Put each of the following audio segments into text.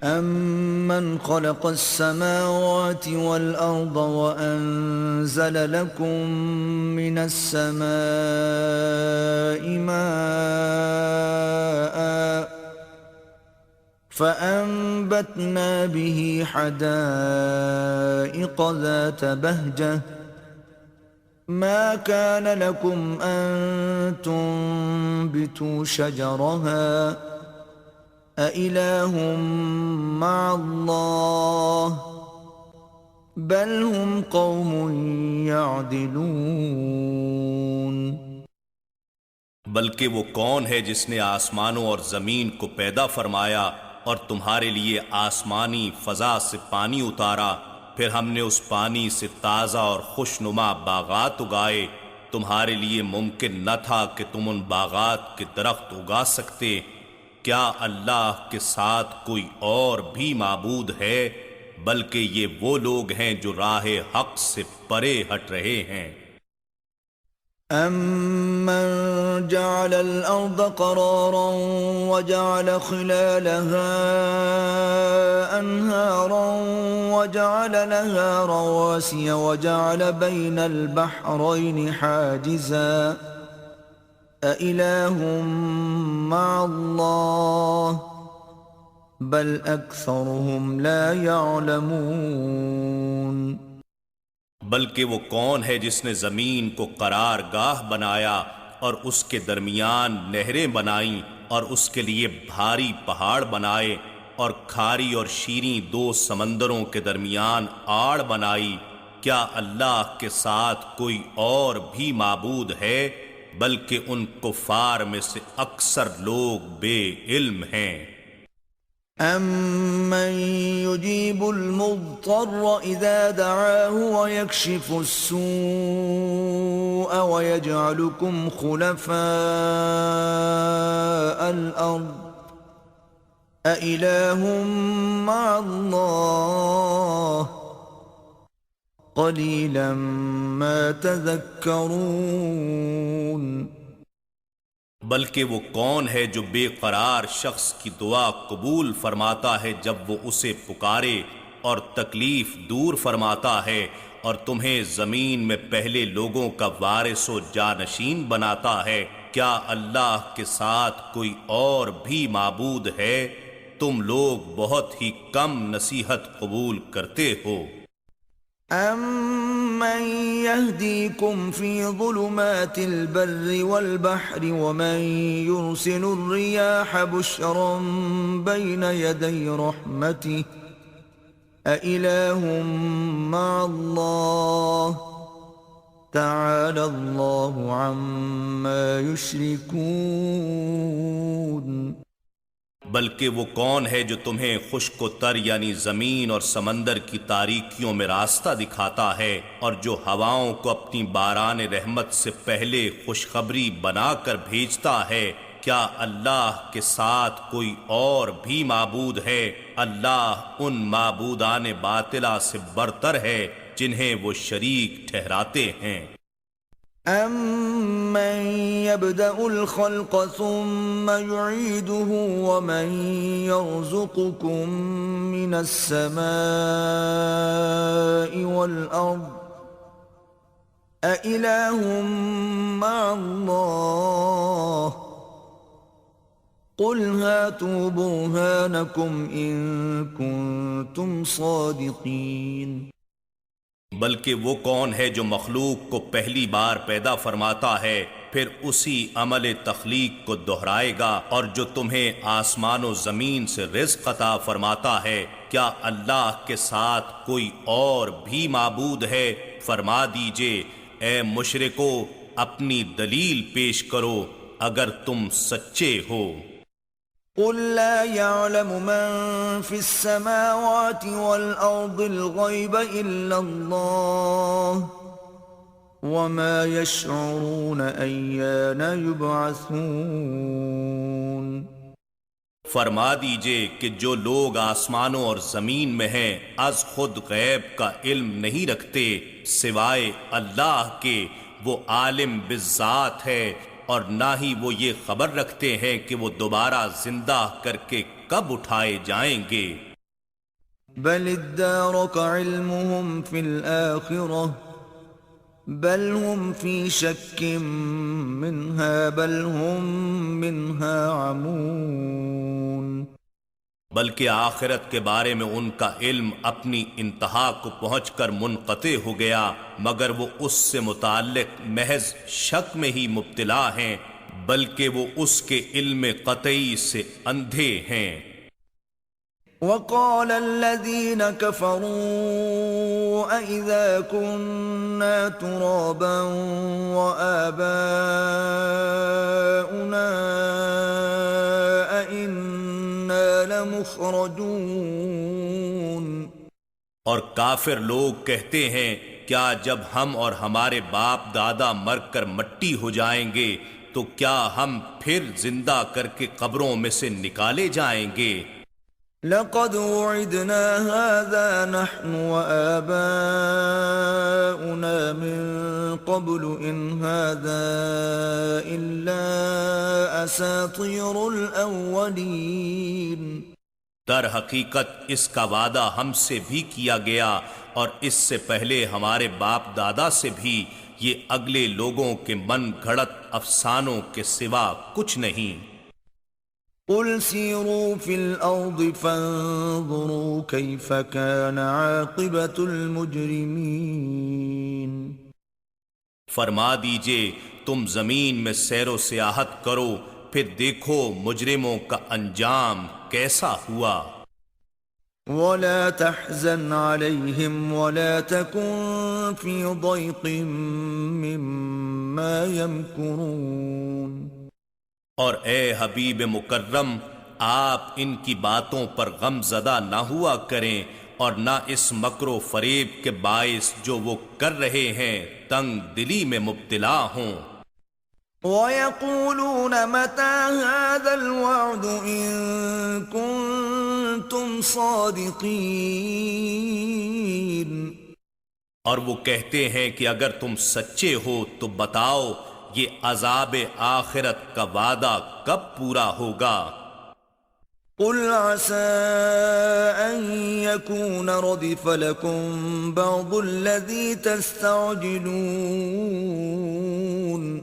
أَمَّنْ خَلَقَ السَّمَاوَاتِ وَالْأَرْضَ وَأَنزَلَ لَكُم مِّنَ السَّمَاءِ مَاءً فَأَنبَتْنَا بِهِ حَدَائِقَ ذَاتَ بَهْجَةٍ مَا كَانَ لَكُمْ أَن تُنبِتُوا شَجَرَهَا أَإِلَٰهٌ مَّعَ اللَّهِ بَلْ هُمْ قَوْمٌ يَعْدِلُونَ۔ بلکہ وہ کون ہے جس نے آسمانوں اور زمین کو پیدا فرمایا اور تمہارے لیے آسمانی فضا سے پانی اتارا، پھر ہم نے اس پانی سے تازہ اور خوشنما باغات اگائے۔ تمہارے لیے ممکن نہ تھا کہ تم ان باغات کے درخت اگا سکتے۔ کیا اللہ کے ساتھ کوئی اور بھی معبود ہے؟ بلکہ یہ وہ لوگ ہیں جو راہ حق سے پرے ہٹ رہے ہیں۔ أَمَّن جَعَلَ الْأَرْضَ قَرَارًا وَجَعَلَ خِلَالَهَا أَنْهَارًا وَجَعَلَ لَهَا رَوَاسِيَ وَجَعَلَ بَيْنَ الْبَحْرَيْنِ حَاجِزًا أَإِلَٰهٌ مَّعَ اللَّهِ بَلْ أَكْثَرُهُمْ لَا يَعْلَمُونَ۔ بلکہ وہ کون ہے جس نے زمین کو قرار گاہ بنایا اور اس کے درمیان نہریں بنائیں اور اس کے لیے بھاری پہاڑ بنائے اور کھاری اور شیریں دو سمندروں کے درمیان آڑ بنائی؟ کیا اللہ کے ساتھ کوئی اور بھی معبود ہے؟ بلکہ ان کفار میں سے اکثر لوگ بے علم ہیں۔ أَمَّن يُجِيبُ الْمُضْطَرَّ إِذَا دَعَاهُ وَيَكْشِفُ السُّوءَ وَيَجْعَلُكُمْ خُلَفَاءَ الْأَرْضِ أَإِلَٰهٌ مَّعَ اللَّهِ قَلِيلًا مَا تَذَكَّرُونَ۔ بلکہ وہ کون ہے جو بے قرار شخص کی دعا قبول فرماتا ہے جب وہ اسے پکارے، اور تکلیف دور فرماتا ہے، اور تمہیں زمین میں پہلے لوگوں کا وارث و جانشین بناتا ہے؟ کیا اللہ کے ساتھ کوئی اور بھی معبود ہے؟ تم لوگ بہت ہی کم نصیحت قبول کرتے ہو۔ أَمَّن يَهْدِيكُمْ فِي ظُلُمَاتِ الْبَرِّ وَالْبَحْرِ وَمَن يُرْسِلُ الرِّيَاحَ بُشْرًا بَيْنَ يَدَيْ رَحْمَتِهِ أَإِلَٰهٌ مَّعَ اللَّهِ تَعَالَى اللَّهُ عَمَّا يُشْرِكُونَ۔ بلکہ وہ کون ہے جو تمہیں خشک و تر یعنی زمین اور سمندر کی تاریکیوں میں راستہ دکھاتا ہے، اور جو ہواؤں کو اپنی باران رحمت سے پہلے خوشخبری بنا کر بھیجتا ہے؟ کیا اللہ کے ساتھ کوئی اور بھی معبود ہے؟ اللہ ان معبودان باطلہ سے برتر ہے جنہیں وہ شریک ٹھہراتے ہیں۔ أَمَّن يَبْدَأُ الْخَلْقَ ثُمَّ يُعِيدُهُ وَمَن يَرْزُقُكُم مِّنَ السَّمَاءِ وَالْأَرْضِ أَإِلَٰهٌ مَّعَ اللَّهِ قُلْ هَاتُوا بُرْهَانَكُمْ إِن كُنتُمْ صَادِقِينَ۔ بلکہ وہ کون ہے جو مخلوق کو پہلی بار پیدا فرماتا ہے، پھر اسی عمل تخلیق کو دہرائے گا، اور جو تمہیں آسمان و زمین سے رزق عطا فرماتا ہے؟ کیا اللہ کے ساتھ کوئی اور بھی معبود ہے؟ فرما دیجئے اے مشرکو، اپنی دلیل پیش کرو اگر تم سچے ہو۔ قُل لَّا يَعْلَمُ مَن فِي السَّمَاوَاتِ وَالْأَرْضِ الْغَيْبَ إِلَّا اللَّهُ وَمَا يَشْعُرُونَ أَيَّانَ يُبْعَثُونَ۔ فرما دیجئے کہ جو لوگ آسمانوں اور زمین میں ہیں از خود غیب کا علم نہیں رکھتے سوائے اللہ کے، وہ عالم بالذات ہے، اور نہ ہی وہ یہ خبر رکھتے ہیں کہ وہ دوبارہ زندہ کر کے کب اٹھائے جائیں گے۔ بل ادارك علمهم في الآخرة بل هم في شك منها بل هم منها عمون۔ بلکہ آخرت کے بارے میں ان کا علم اپنی انتہا کو پہنچ کر منقطع ہو گیا، مگر وہ اس سے متعلق محض شک میں ہی مبتلا ہیں، بلکہ وہ اس کے علم قطعی سے اندھے ہیں۔ وقال الذين كفروا أإذا كنا ترابا وآباؤنا أإنا لمخرجون۔ اور کافر لوگ کہتے ہیں کیا جب ہم اور ہمارے باپ دادا مر کر مٹی ہو جائیں گے تو کیا ہم پھر زندہ کر کے قبروں میں سے نکالے جائیں گے؟ لقد وعدنا هذا نحن وآباؤنا من قبل إن هذا إلا أساطير الأولين۔ در حقیقت اس کا وعدہ ہم سے بھی کیا گیا اور اس سے پہلے ہمارے باپ دادا سے بھی، یہ اگلے لوگوں کے من گھڑت افسانوں کے سوا کچھ نہیں۔ قل سیروا فی الارض فانظروا کیف کان عاقبۃ المجرمین۔ فرما دیجئے تم زمین میں سیر و سیاحت کرو، پھر دیکھو مجرموں کا انجام کیسا ہوا۔ ولا تحزن علیہم ولا تکن فی ضیق مما یمکرون۔ اور اے حبیب مکرم، آپ ان کی باتوں پر غم زدہ نہ ہوا کریں اور نہ اس مکر و فریب کے باعث جو وہ کر رہے ہیں تنگ دلی میں مبتلا ہوں۔ وَيَقُولُونَ مَتَى هَذَا الْوَعْدُ إِن كُنتُمْ صَادِقِينَ۔ اور وہ کہتے ہیں کہ اگر تم سچے ہو تو بتاؤ یہ عذاب آخرت کا وعدہ کب پورا ہوگا؟ قُلْ عَسَىٰ أَن يَكُونَ رَدِفَ لَكُمْ بَعْضُ الَّذِي تَسْتَعْجِلُونَ۔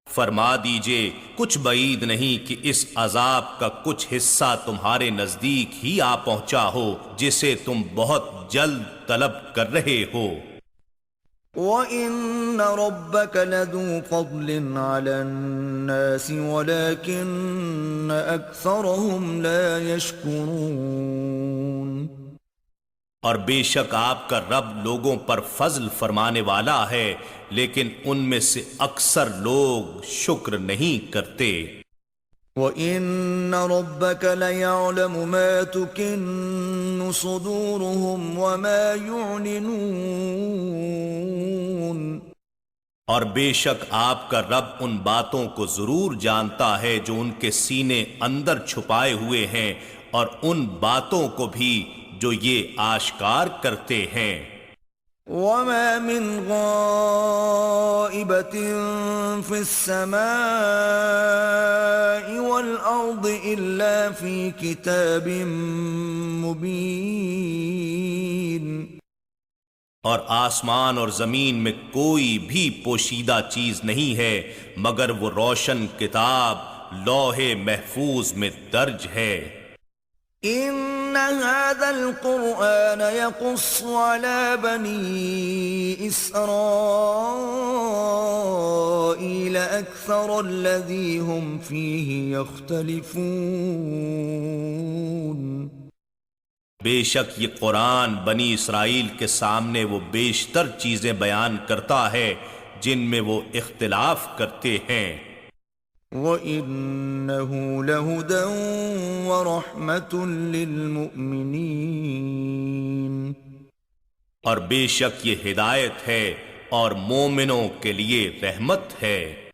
فرما دیجئے کچھ بعید نہیں کہ اس عذاب کا کچھ حصہ تمہارے نزدیک ہی آ پہنچا ہو جسے تم بہت جلد طلب کر رہے ہو۔ وَإِنَّ رَبَّكَ لَذُو فَضْلٍ عَلَى النَّاسِ وَلَكِنَّ أَكْثَرَهُمْ لَا يَشْكُرُونَ۔ اور بے شک آپ کا رب لوگوں پر فضل فرمانے والا ہے، لیکن ان میں سے اکثر لوگ شکر نہیں کرتے۔ وَإِنَّ رَبَّكَ لَيَعْلَمُ مَا تُكِنُّ صُدُورُهُمْ وَمَا يُعْلِنُونَ۔ اور بے شک آپ کا رب ان باتوں کو ضرور جانتا ہے جو ان کے سینے اندر چھپائے ہوئے ہیں، اور ان باتوں کو بھی جو یہ آشکار کرتے ہیں۔ وَمَا مِنْ غَائِبَةٍ فِي السَّمَاءِ وَالْأَرْضِ إِلَّا فِي كِتَابٍ مُبِينٍ۔ اور آسمان اور زمین میں کوئی بھی پوشیدہ چیز نہیں ہے مگر وہ روشن کتاب لوح محفوظ میں درج ہے۔ إِنَّ هَذَا الْقُرْآنَ يَقُصُّ عَلَى بَنِي إِسْرَائِيلَ أَكْثَرَ الَّذِي هُمْ فِيهِ يَخْتَلِفُونَ۔ بے شک یہ قرآن بنی اسرائیل کے سامنے وہ بیشتر چیزیں بیان کرتا ہے جن میں وہ اختلاف کرتے ہیں۔ وَإِنَّهُ لَهُدًى وَرَحْمَةٌ لِّلْمُؤْمِنِينَ۔ اور بے شک یہ ہدایت ہے اور مومنوں کے لیے رحمت ہے۔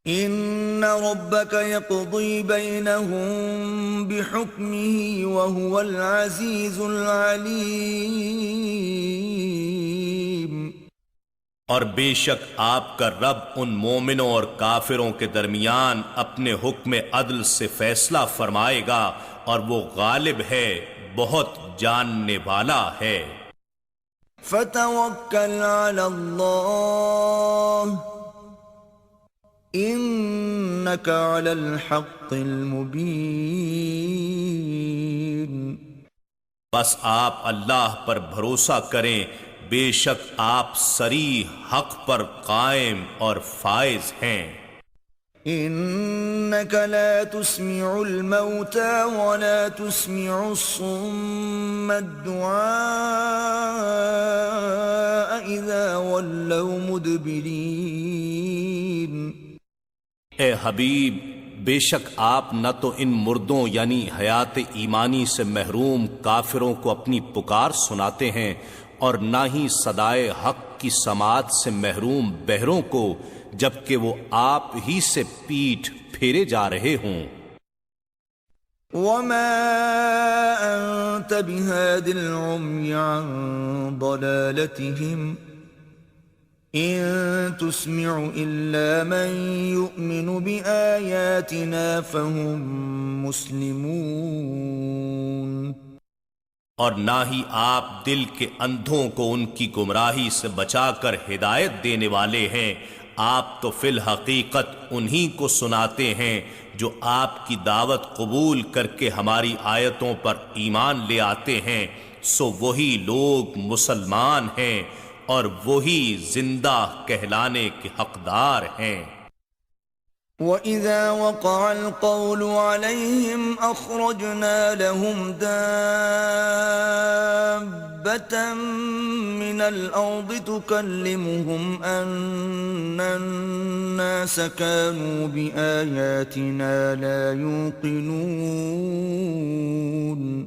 إِنَّ رَبَّكَ يَقْضِي بَيْنَهُم بِحُكْمِهِ وَهُوَ الْعَزِيزُ الْعَلِيمُ۔ اور بے شک آپ کا رب ان مومنوں اور کافروں کے درمیان اپنے حکم عدل سے فیصلہ فرمائے گا، اور وہ غالب ہے، بہت جاننے والا ہے۔ فتوکل علی اللہ انک علی الحق المبین۔ بس آپ اللہ پر بھروسہ کریں، بے شک آپ صریح حق پر قائم اور فائز ہیں۔ انک لا تسمع الموتى ولا تسمع الصم الدعاء اذا ولوا مدبرین۔ اے حبیب، بے شک آپ نہ تو ان مردوں یعنی حیات ایمانی سے محروم کافروں کو اپنی پکار سناتے ہیں اور نہ ہی صدائے حق کی سماعت سے محروم بہروں کو، جبکہ وہ آپ ہی سے پیٹھ پھیرے جا رہے ہوں۔ وما انت بهاد العمي عن ضلالتهم ان تسمع الا من يؤمن بآياتنا فهم مسلمون۔ اور نہ ہی آپ دل کے اندھوں کو ان کی گمراہی سے بچا کر ہدایت دینے والے ہیں، آپ تو فی الحقیقت انہی کو سناتے ہیں جو آپ کی دعوت قبول کر کے ہماری آیتوں پر ایمان لے آتے ہیں، سو وہی لوگ مسلمان ہیں اور وہی زندہ کہلانے کے حقدار ہیں۔ وَإِذَا وَقَعَ الْقَوْلُ عَلَيْهِمْ أَخْرَجْنَا لَهُمْ دَابَّةً مِّنَ الْأَرْضِ تُكَلِّمُهُمْ أَنَّ النَّاسَ كَانُوا بِآيَاتِنَا لَا يُوقِنُونَ۔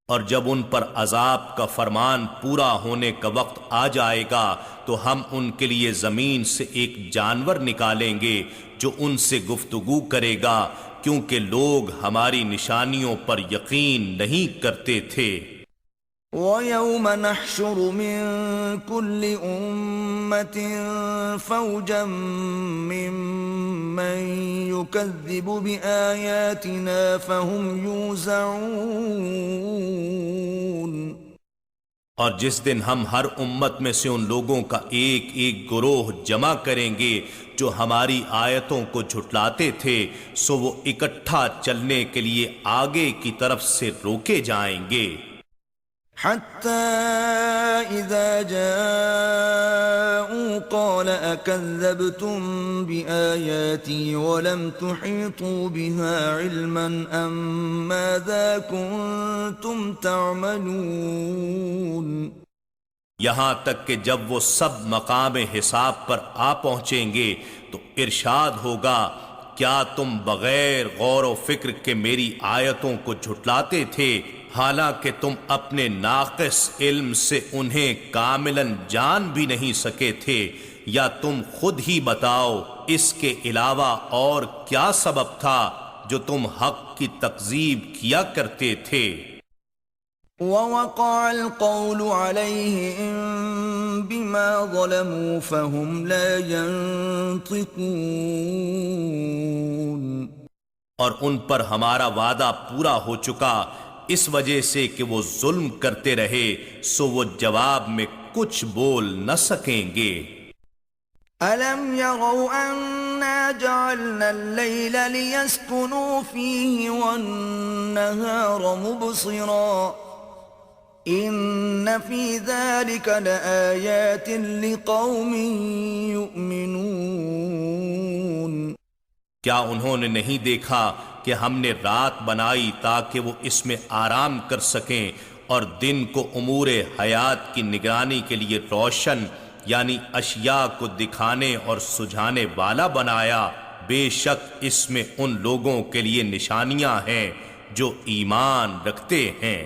اور جب ان پر عذاب کا فرمان پورا ہونے کا وقت آ جائے گا تو ہم ان کے لیے زمین سے ایک جانور نکالیں گے جو ان سے گفتگو کرے گا، کیونکہ لوگ ہماری نشانیوں پر یقین نہیں کرتے تھے۔ وَيَوْمَ نَحْشُرُ مِن كُلِّ أُمَّةٍ فَوْجًا مِّمَّن يُكَذِّبُ بِآيَاتِنَا فَهُمْ يُوزَعُونَ۔ اور جس دن ہم ہر امت میں سے ان لوگوں کا ایک ایک گروہ جمع کریں گے جو ہماری آیتوں کو جھٹلاتے تھے، سو وہ اکٹھا چلنے کے لیے آگے کی طرف سے روکے جائیں گے۔ حَتَّى إِذَا جَاءُوا قَالَ أَكَذَّبْتُمْ بِآيَاتِي وَلَمْ تُحِيطُوا بِهَا عِلْمًا أَمْ مَاذَا كُنْتُمْ تَعْمَلُونَ۔ یہاں تک کہ جب وہ سب مقام حساب پر آ پہنچیں گے تو ارشاد ہوگا، کیا تم بغیر غور و فکر کے میری آیتوں کو جھٹلاتے تھے، حالانکہ تم اپنے ناقص علم سے انہیں کاملاً جان بھی نہیں سکے تھے؟ یا تم خود ہی بتاؤ اس کے علاوہ اور کیا سبب تھا جو تم حق کی تکذیب کیا کرتے تھے؟ وَوَقَعَ الْقَوْلُ عَلَيْهِمْ بِمَا ظَلَمُوا فَهُمْ لَا يَنطِقُونَ۔ اور ان پر ہمارا وعدہ پورا ہو چکا، اس وجہ سے کہ وہ ظلم کرتے رہے، سو وہ جواب میں کچھ بول نہ سکیں گے۔ أَلَمْ يَرَوْا أَنَّا جَعَلْنَا اللَّيْلَ لِيَسْكُنُوا فِيهِ وَالنَّهَارَ مُبْصِرًا إِنَّ فِي ذَلِكَ لَآيَاتٍ لِقَوْمٍ يُؤْمِنُونَ۔ کیا انہوں نے نہیں دیکھا کہ ہم نے رات بنائی تاکہ وہ اس میں آرام کر سکیں، اور دن کو امور حیات کی نگرانی کے لیے روشن یعنی اشیاء کو دکھانے اور سجھانے والا بنایا؟ بے شک اس میں ان لوگوں کے لیے نشانیاں ہیں جو ایمان رکھتے ہیں۔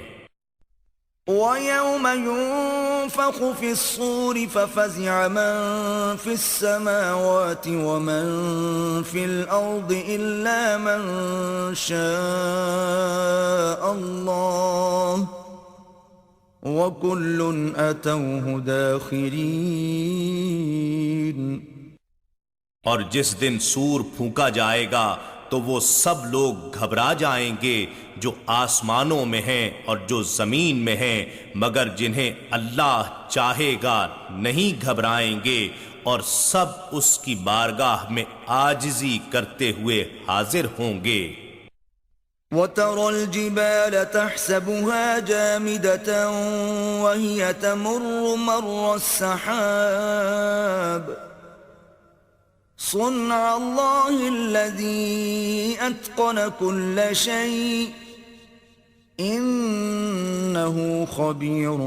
وَيَوْمَ يُنفَخُ فِي الصُّورِ فَفَزِعَ مَن فِي السَّمَاوَاتِ وَمَن فِي الْأَرْضِ إِلَّا مَن شَاءَ اللَّهُ وَكُلٌّ أَتَوْهُ دَاخِرِينَ۔ اور جس دن سور پھونکا جائے گا تو وہ سب لوگ گھبرا جائیں گے جو آسمانوں میں ہیں اور جو زمین میں ہیں، مگر جنہیں اللہ چاہے گا نہیں گھبرائیں گے، اور سب اس کی بارگاہ میں عاجزی کرتے ہوئے حاضر ہوں گے۔ وَتَرَى الْجِبَالَ تَحْسَبُهَا جَامِدَةً وَهِيَ تَمُرُّ مَرَّ السَّحَابِ صُنْعَ اللَّهِ الَّذِي أَتْقَنَ كُلَّ شَيْءٍ إِنَّهُ خَبِيرٌ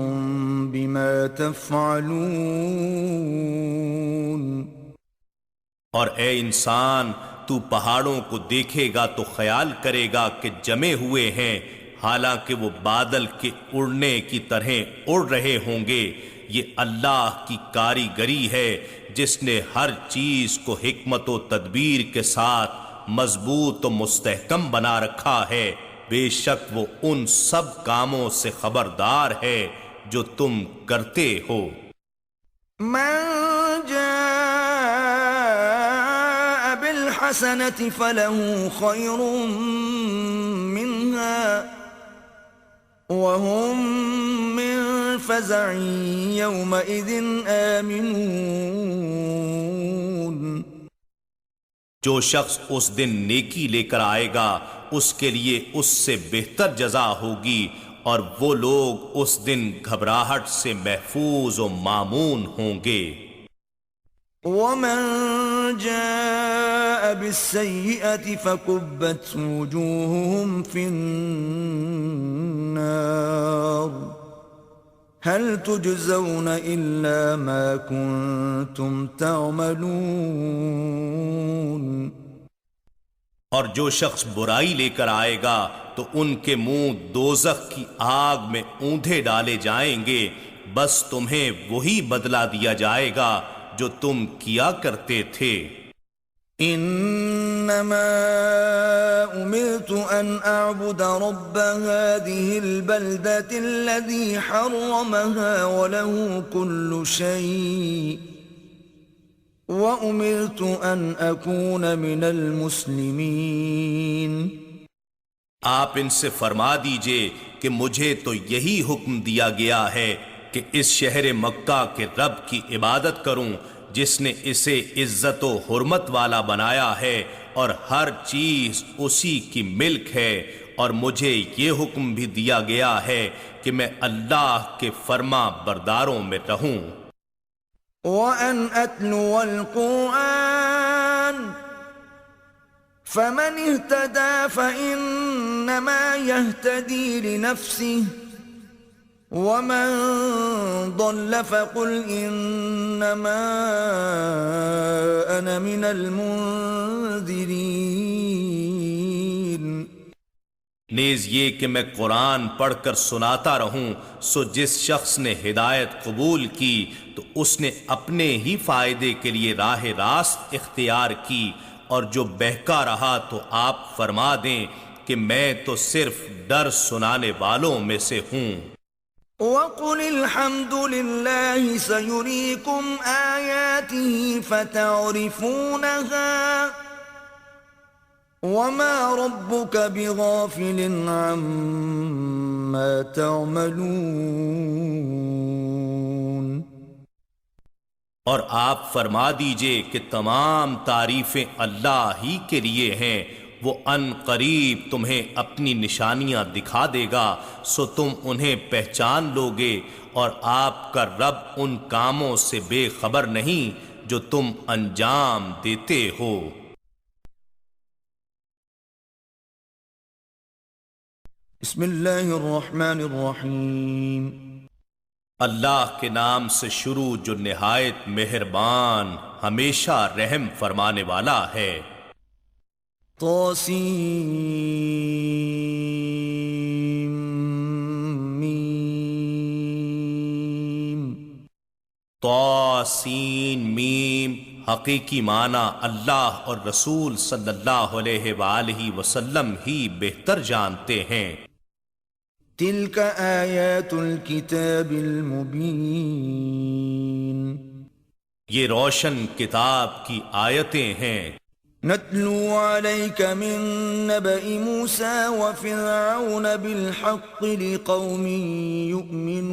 بِمَا تَفْعَلُونَ۔ اور اے انسان، تو پہاڑوں کو دیکھے گا تو خیال کرے گا کہ جمے ہوئے ہیں، حالانکہ وہ بادل کے اڑنے کی طرح اڑ رہے ہوں گے۔ یہ اللہ کی کاریگری ہے جس نے ہر چیز کو حکمت و تدبیر کے ساتھ مضبوط و مستحکم بنا رکھا ہے۔ بے شک وہ ان سب کاموں سے خبردار ہے جو تم کرتے ہو۔ من جاء بالحسنة فله خير منها وهم من فزع يومئذ آمنون۔ جو شخص اس دن نیکی لے کر آئے گا اس کے لیے اس سے بہتر جزا ہوگی، اور وہ لوگ اس دن گھبراہٹ سے محفوظ و مامون ہوں گے۔ ومن جاء بالسيئة فكبت وجوههم في النار هل تجزون إلا ما كنتم تعملون۔ اور جو شخص برائی لے کر آئے گا تو ان کے منہ دوزخ کی آگ میں اوندھے ڈالے جائیں گے، بس تمہیں وہی بدلہ دیا جائے گا جو تم کیا کرتے تھے۔ انما امرت ان اعبد رب هذه البلدة الذي حرمها وله كل شيء وامرت ان اكون من المسلمين۔ آپ ان سے فرما دیجئے کہ مجھے تو یہی حکم دیا گیا ہے کہ اس شہر مکہ کے رب کی عبادت کروں جس نے اسے عزت و حرمت والا بنایا ہے، اور ہر چیز اسی کی ملک ہے، اور مجھے یہ حکم بھی دیا گیا ہے کہ میں اللہ کے فرما برداروں میں رہوں۔ وَأَنْ أَتْلُوَ الْقُرْآنَ فَمَنِ اهْتَدَى فَإِنَّمَا يَهْتَدِي لِنَفْسِهِ وَمَنْ ضَلَّ فَقُلْ إِنَّمَا أَنَا مِنَ الْمُنذِرِينَ۔ نیز یہ کہ میں قرآن پڑھ کر سناتا رہوں، سو جس شخص نے ہدایت قبول کی تو اس نے اپنے ہی فائدے کے لیے راہ راست اختیار کی، اور جو بہکا رہا تو آپ فرما دیں کہ میں تو صرف ڈر سنانے والوں میں سے ہوں۔ وَقُلِ الْحَمْدُ لِلَّهِ سَيُرِيكُمْ آيَاتِهِ فَتَعْرِفُونَهَا وَمَا رَبُّكَ بِغَافِلٍ عَمَّا تَعْمَلُونَ۔ اور آپ فرما دیجئے کہ تمام تعریفیں اللہ ہی کے لیے ہیں، وہ ان قریب تمہیں اپنی نشانیاں دکھا دے گا، سو تم انہیں پہچان لوگے، اور آپ کا رب ان کاموں سے بے خبر نہیں جو تم انجام دیتے ہو۔ بسم اللہ الرحمن الرحیم۔ اللہ کے نام سے شروع جو نہایت مہربان ہمیشہ رحم فرمانے والا ہے۔ طاسین میم حقیقی معنی اللہ اور رسول صلی اللہ علیہ وآلہ وسلم ہی بہتر جانتے ہیں۔ تلک آیات الکتاب المبین، یہ روشن کتاب کی آیتیں ہیں۔ نتلو عليك من نبأ موسى وفرعون بالحق لقوم يؤمنون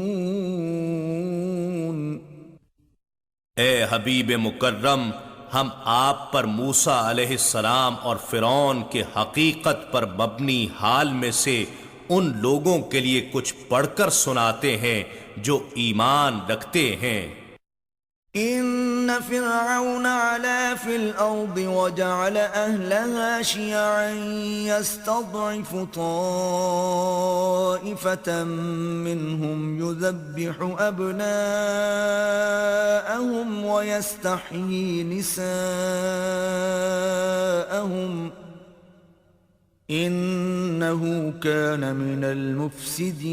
اے حبیب مکرم، ہم آپ پر موسیٰ علیہ السلام اور فرعون کے حقیقت پر مبنی حال میں سے ان لوگوں کے لیے کچھ پڑھ کر سناتے ہیں جو ایمان رکھتے ہیں۔ إن فرعون علا في الأرض وجعل أهلها شيعا يستضعف طائفة منهم يذبح أبناءهم ويستحيي نساءهم إنه كان من المفسدين۔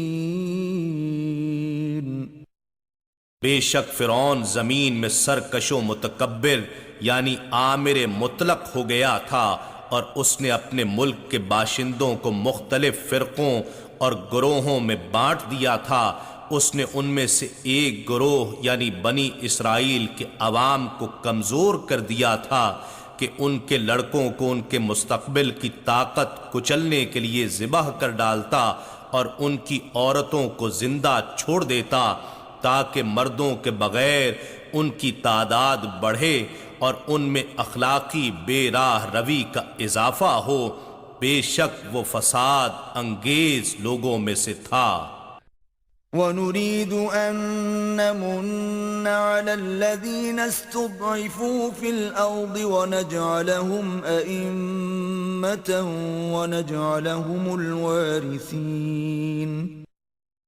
بے شک فرعون زمین میں سرکش و متکبر یعنی آمر مطلق ہو گیا تھا، اور اس نے اپنے ملک کے باشندوں کو مختلف فرقوں اور گروہوں میں بانٹ دیا تھا۔ اس نے ان میں سے ایک گروہ یعنی بنی اسرائیل کے عوام کو کمزور کر دیا تھا کہ ان کے لڑکوں کو ان کے مستقبل کی طاقت کچلنے کے لیے ذبح کر ڈالتا اور ان کی عورتوں کو زندہ چھوڑ دیتا، تاکہ مردوں کے بغیر ان کی تعداد بڑھے اور ان میں اخلاقی بے راہ روی کا اضافہ ہو۔ بے شک وہ فساد انگیز لوگوں میں سے تھا۔ وَنُرِيدُ أَن نَّمُنَّ عَلَى الَّذِينَ اسْتُضْعِفُوا فِي الْأَرْضِ وَنَجْعَلَهُمْ أَئِمَّةً وَنَجْعَلَهُمُ الْوَارِثِينَ۔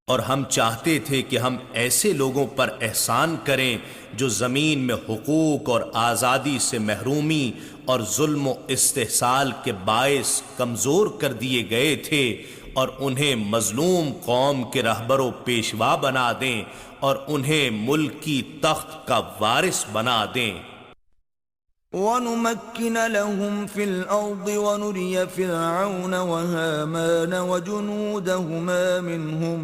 اور ہم چاہتے تھے کہ ہم ایسے لوگوں پر احسان کریں جو زمین میں حقوق اور آزادی سے محرومی اور ظلم و استحصال کے باعث کمزور کر دیے گئے تھے، اور انہیں مظلوم قوم کے رہبر و پیشوا بنا دیں اور انہیں ملکی تخت کا وارث بنا دیں۔ وَنُمَكِّنَ لَهُمْ فِي الْأَرْضِ وَنُرِيَ فِرْعَوْنَ وَهَامَانَ وَجُنُودَهُمَا مِنْهُمْ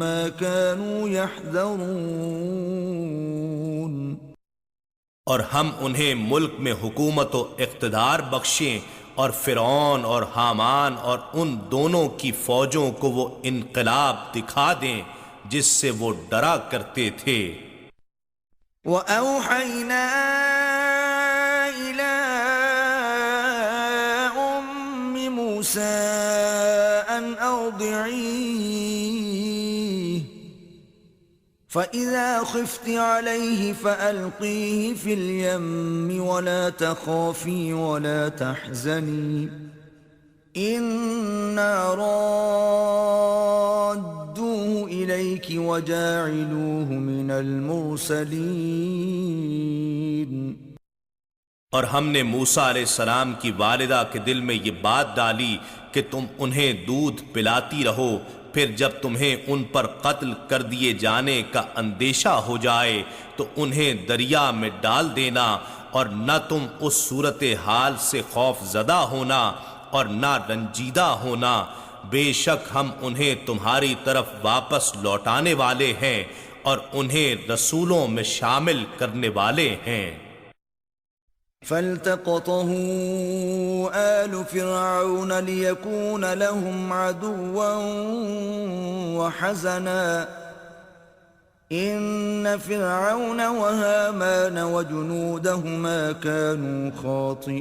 مَا كَانُوا يَحْذَرُونَ۔ اور ہم انہیں ملک میں حکومت و اقتدار بخشیں اور فرعون اور حامان اور ان دونوں کی فوجوں کو وہ انقلاب دکھا دیں جس سے وہ ڈرا کرتے تھے۔ وَأَوْحَيْنَا إِلَىٰ أُمِّ مُوسَىٰ أَنْ أَرْضِعِيهِ فَإِذَا خِفْتِ عَلَيْهِ فَأَلْقِيهِ فِي الْيَمِّ وَلَا تَخَافِي وَلَا تَحْزَنِي إِنَّا رَادُّوهُ إِلَيْكِ وَجَاعِلُوهُ مِنَ الْمُرْسَلِينَ۔ اور ہم نے موسیٰ علیہ السلام کی والدہ کے دل میں یہ بات ڈالی کہ تم انہیں دودھ پلاتی رہو، پھر جب تمہیں ان پر قتل کر دیے جانے کا اندیشہ ہو جائے تو انہیں دریا میں ڈال دینا، اور نہ تم اس صورتحال سے خوف زدہ ہونا اور نہ رنجیدہ ہونا۔ بے شک ہم انہیں تمہاری طرف واپس لوٹانے والے ہیں اور انہیں رسولوں میں شامل کرنے والے ہیں۔ فَالْتَقَطَهُ آلُ فِرْعَوْنَ لِيَكُونَ لَهُمْ عَدُوًّا وَحَزَنًا إِنَّ فِرْعَوْنَ وَهَامَانَ وَجُنُودَهُمَا كَانُوا خَاطِئِينَ۔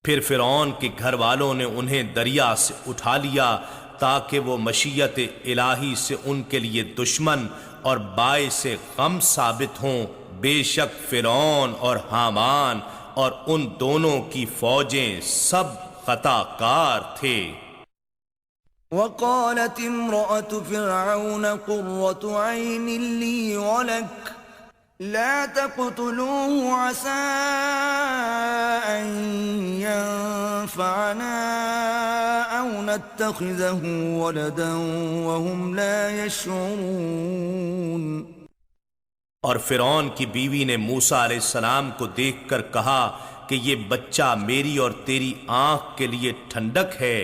پھر فرعون کے گھر والوں نے انہیں دریا سے اٹھا لیا تاکہ وہ مشیت الہی سے ان کے لیے دشمن اور باعث غم ثابت ہوں۔ بے شک فرعون اور حامان اور ان دونوں کی فوجیں سب خطا کار تھے۔ وقالت امرأة فرعون قرة عين لي ولك لا تقتلوه عسى أن ينفعنا أو نتخذه ولدا وهم لا يشعرون۔ اور فرعون کی بیوی نے موسیٰ علیہ السلام کو دیکھ کر کہا کہ یہ بچہ میری اور تیری آنکھ کے لیے ٹھنڈک ہے،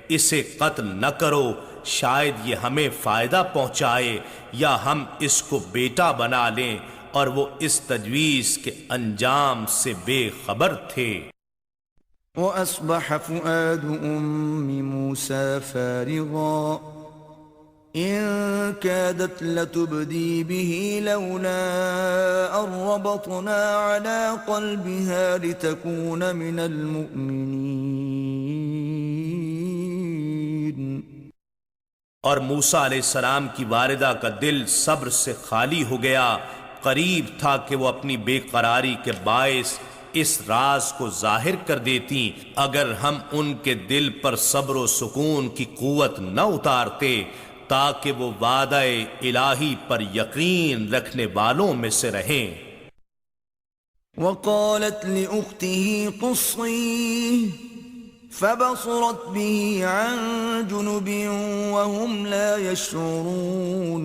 اسے قتل نہ کرو، شاید یہ ہمیں فائدہ پہنچائے یا ہم اس کو بیٹا بنا لیں، اور وہ اس تجویز کے انجام سے بے خبر تھے۔ وأصبح فؤاد أم موسى فارغا إن كادت لتبدي به لولا أن ربطنا على قلبها لتكون من المؤمنين۔ اور موسیٰ علیہ السلام کی والدہ کا دل صبر سے خالی ہو گیا، قریب تھا کہ وہ اپنی بے قراری کے باعث اس راز کو ظاہر کر دیتی، اگر ہم ان کے دل پر صبر و سکون کی قوت نہ اتارتے تاکہ وہ وعدہ الہی پر یقین رکھنے والوں میں سے رہیں۔ وقالت لأخته قصيه فبصرت به عن جنب وهم لا يشعرون۔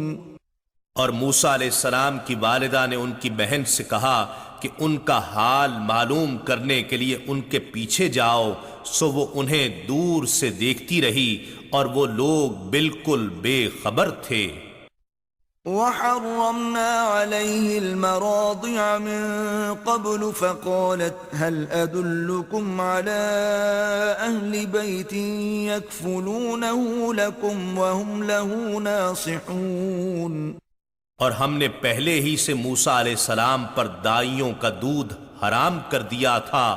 اور موسیٰ علیہ السلام کی والدہ نے ان کی بہن سے کہا کہ ان کا حال معلوم کرنے کے لیے ان کے پیچھے جاؤ، سو وہ انہیں دور سے دیکھتی رہی اور وہ لوگ بالکل بے خبر تھے۔ وحرمنا عليه المراضع من قبل فقالت هل أدلكم على أهل بيت يكفلونه لكم وهم له ناصحون۔ اور ہم نے پہلے ہی سے موسیٰ علیہ السلام پر دائیوں کا دودھ حرام کر دیا تھا،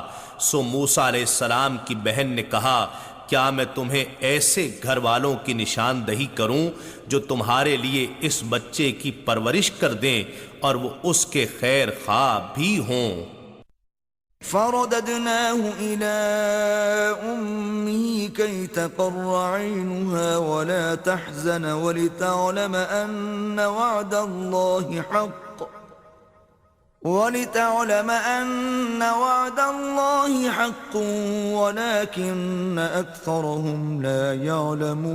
سو موسیٰ علیہ السلام کی بہن نے کہا کیا میں تمہیں ایسے گھر والوں کی نشاندہی کروں جو تمہارے لیے اس بچے کی پرورش کر دیں اور وہ اس کے خیر خواہ بھی ہوں۔ فرددناه إلى أمه كي تقر عينها ولا تحزن ولتعلم أن وعد الله حق ولكن أكثرهم لا يعلمون۔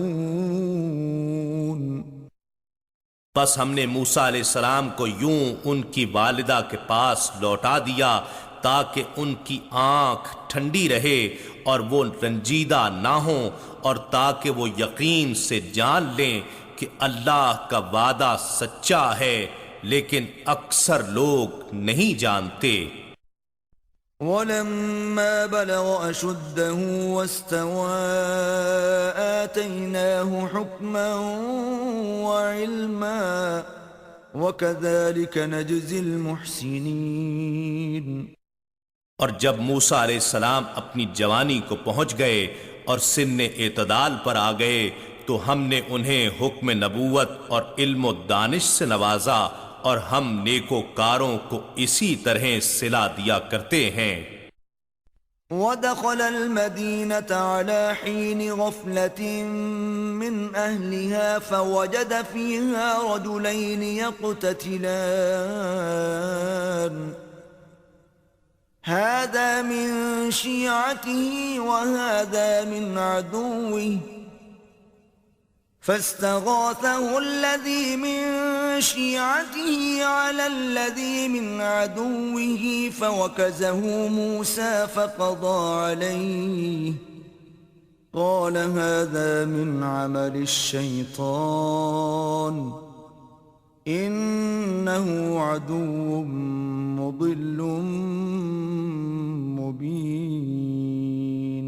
بس ہم نے موسیٰ علیہ السلام کو یوں ان کی والدہ کے پاس لوٹا دیا تاکہ ان کی آنکھ ٹھنڈی رہے اور وہ رنجیدہ نہ ہوں، اور تاکہ وہ یقین سے جان لیں کہ اللہ کا وعدہ سچا ہے، لیکن اکثر لوگ نہیں جانتے۔ وَلَمَّا بَلَغَ أَشُدَّهُ وَاسْتَوَى آتَيْنَاهُ حُكْمًا وَعِلْمًا وَكَذَلِكَ نَجْزِي الْمُحْسِنِينَ۔ اور جب موسیٰ علیہ السلام اپنی جوانی کو پہنچ گئے اور سن اعتدال پر آ گئے تو ہم نے انہیں حکم نبوت اور علم و دانش سے نوازا، اور ہم نیکوکاروں کو اسی طرح صلہ دیا کرتے ہیں۔ وَدَخَلَ الْمَدِينَةَ عَلَى حِينِ غَفْلَةٍ مِّنْ أَهْلِهَا فَوَجَدَ فِيهَا رَجُلَيْنِ يَقْتَتِلَانِ هَذَا مِن شِيعَتِهِ وَهَذَا مِنْ عَدُوِّهِ فاستغاثه الذي من شيعته على الذي من عدوه فوكزه موسى فقضى عليه قال هذا من عمل الشيطان إنه عدو مضل مبين۔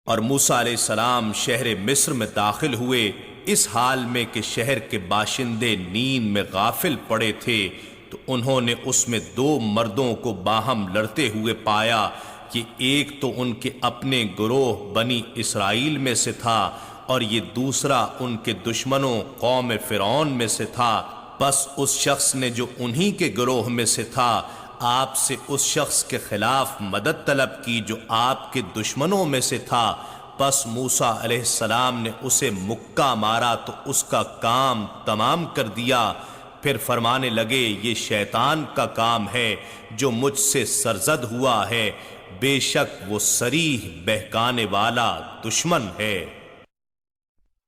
اور موسیٰ علیہ السلام شہر مصر میں داخل ہوئے اس حال میں کہ شہر کے باشندے نیند میں غافل پڑے تھے، تو انہوں نے اس میں دو مردوں کو باہم لڑتے ہوئے پایا کہ ایک تو ان کے اپنے گروہ بنی اسرائیل میں سے تھا اور یہ دوسرا ان کے دشمنوں قوم فرعون میں سے تھا۔ بس اس شخص نے جو انہی کے گروہ میں سے تھا آپ سے اس شخص کے خلاف مدد طلب کی جو آپ کے دشمنوں میں سے تھا، پس موسیٰ علیہ السلام نے اسے مکہ مارا تو اس کا کام تمام کر دیا۔ پھر فرمانے لگے یہ شیطان کا کام ہے جو مجھ سے سرزد ہوا ہے، بے شک وہ صریح بہکانے والا دشمن ہے۔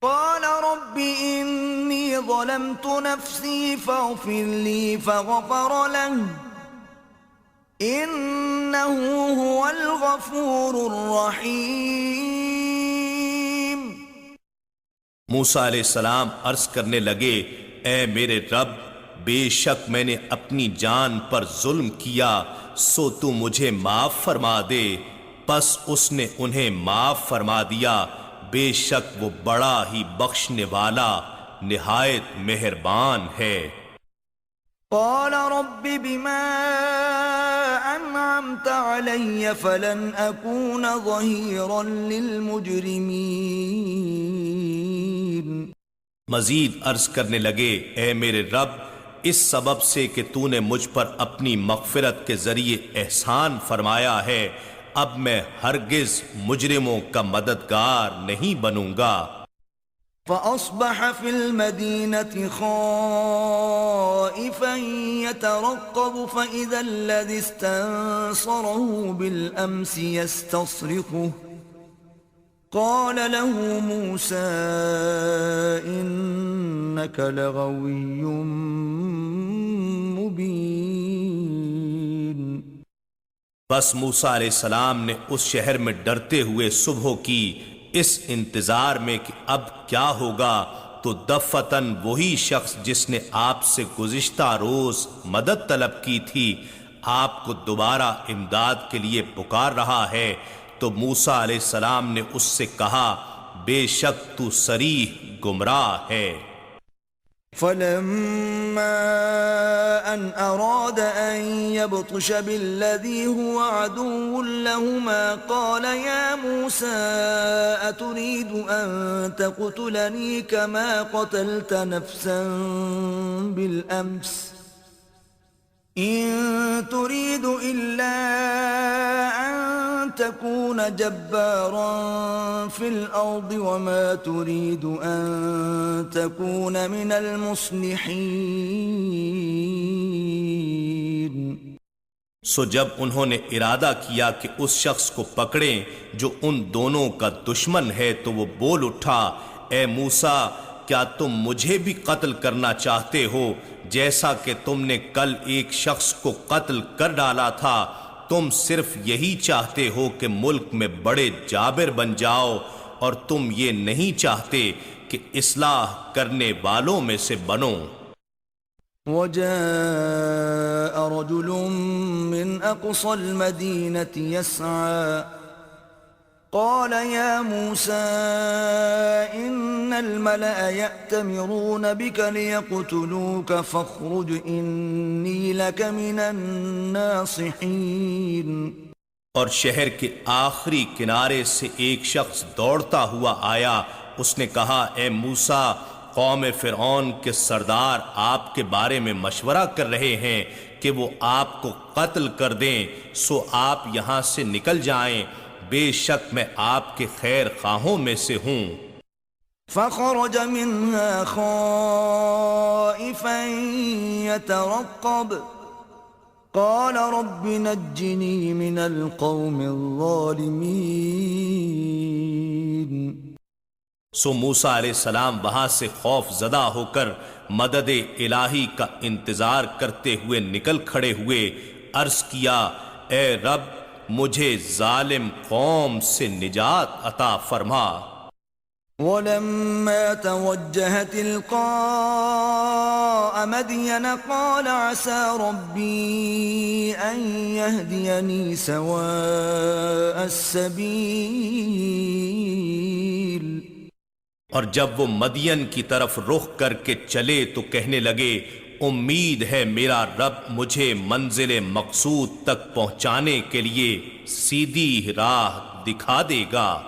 قال رب إني ظلمت نفسي فاغفر لي فغفر له إنه هو الغفور الرحيم۔ موسیٰ علیہ السلام عرض کرنے لگے اے میرے رب، بے شک میں نے اپنی جان پر ظلم کیا، سو تو مجھے معاف فرما دے۔ پس اس نے انہیں معاف فرما دیا، بے شک وہ بڑا ہی بخشنے والا نہایت مہربان ہے۔ قال رب بما أنعمت علي فلن أكون ظهيرا للمجرمين۔ مزید عرض کرنے لگے، اے میرے رب، اس سبب سے کہ تو نے مجھ پر اپنی مغفرت کے ذریعے احسان فرمایا ہے، اب میں ہرگز مجرموں کا مددگار نہیں بنوں گا۔ فأصبح في المدينة خائفا يترقب فإذا الذي استنصره بالأمس يستصرخه قال له موسى إنك لغوي مبين۔ بس موسیٰ علیہ السلام نے اس شہر میں ڈرتے ہوئے صبح کی، اس انتظار میں کہ اب کیا ہوگا، تو دفتن وہی شخص جس نے آپ سے گزشتہ روز مدد طلب کی تھی آپ کو دوبارہ امداد کے لیے پکار رہا ہے۔ تو موسیٰ علیہ السلام نے اس سے کہا، بے شک تو صریح گمراہ ہے۔ فلما أن أراد أن يبطش بالذي هو عدو لهما قال يا موسى أتريد أن تقتلني كما قتلت نفسا بالأمس إن تريد إلا أن تكون جبارا في الأرض وما تريد أن تكون من المصلحين۔ سو جب انہوں نے ارادہ کیا کہ اس شخص کو پکڑیں جو ان دونوں کا دشمن ہے، تو وہ بول اٹھا، اے موسیٰ، کیا تم مجھے بھی قتل کرنا چاہتے ہو جیسا کہ تم نے کل ایک شخص کو قتل کر ڈالا تھا؟ تم صرف یہی چاہتے ہو کہ ملک میں بڑے جابر بن جاؤ، اور تم یہ نہیں چاہتے کہ اصلاح کرنے والوں میں سے بنو۔ وجاء رجل من أقصى المدينة يسعى قال يا موسى إن الملأ يأتمرون بك ليقتلوك فاخرج إني لك من الناصحين۔ اور شہر کے آخری کنارے سے ایک شخص دوڑتا ہوا آیا، اس نے کہا، اے موسیٰ، قوم فرعون کے سردار آپ کے بارے میں مشورہ کر رہے ہیں کہ وہ آپ کو قتل کر دیں، سو آپ یہاں سے نکل جائیں، بے شک میں آپ کے خیر خواہوں میں سے ہوں۔ فخرج منها خائفا يترقب قال رب نجني من القوم الظالمين۔ سو موسیٰ علیہ السلام وہاں سے خوف زدہ ہو کر مدد الہی کا انتظار کرتے ہوئے نکل کھڑے ہوئے، عرض کیا، اے رب، مجھے ظالم قوم سے نجات عطا فرما۔ ولما توجه تلقاء مدين قال عسى ربي أن يهديني سواء السبيل۔ اور جب وہ مدین کی طرف رخ کر کے چلے تو کہنے لگے، امید ہے میرا رب مجھے منزل مقصود تک پہنچانے کے لیے سیدھی راہ دکھا دے گا۔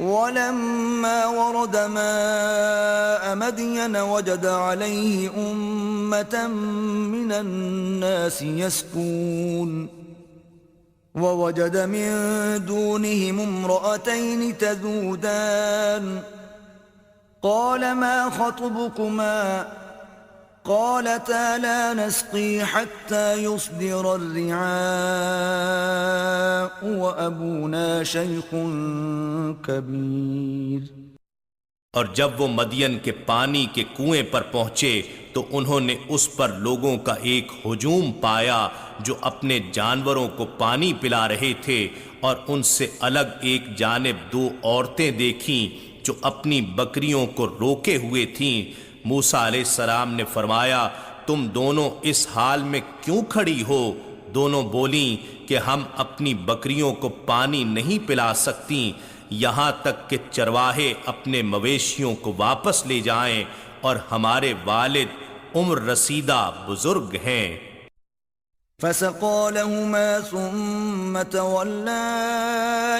ولما ورد ماء مدين وجد عليه أمة من الناس يسكون ووجد من دونهم امرأتين تذودان قال ما خطبكما قالتا لا نسقي حتى يصدر الرعاء وأبونا شيخ كبير۔ اور جب وہ مدین کے پانی کے کنویں پر پہنچے تو انہوں نے اس پر لوگوں کا ایک ہجوم پایا جو اپنے جانوروں کو پانی پلا رہے تھے، اور ان سے الگ ایک جانب دو عورتیں دیکھیں جو اپنی بکریوں کو روکے ہوئے تھیں۔ موسیٰ علیہ السلام نے فرمایا، تم دونوں اس حال میں کیوں کھڑی ہو؟ دونوں بولیں کہ ہم اپنی بکریوں کو پانی نہیں پلا سکتی یہاں تک کہ چرواہے اپنے مویشیوں کو واپس لے جائیں، اور ہمارے والد عمر رسیدہ بزرگ ہیں۔ فسقى لهما ثم تولى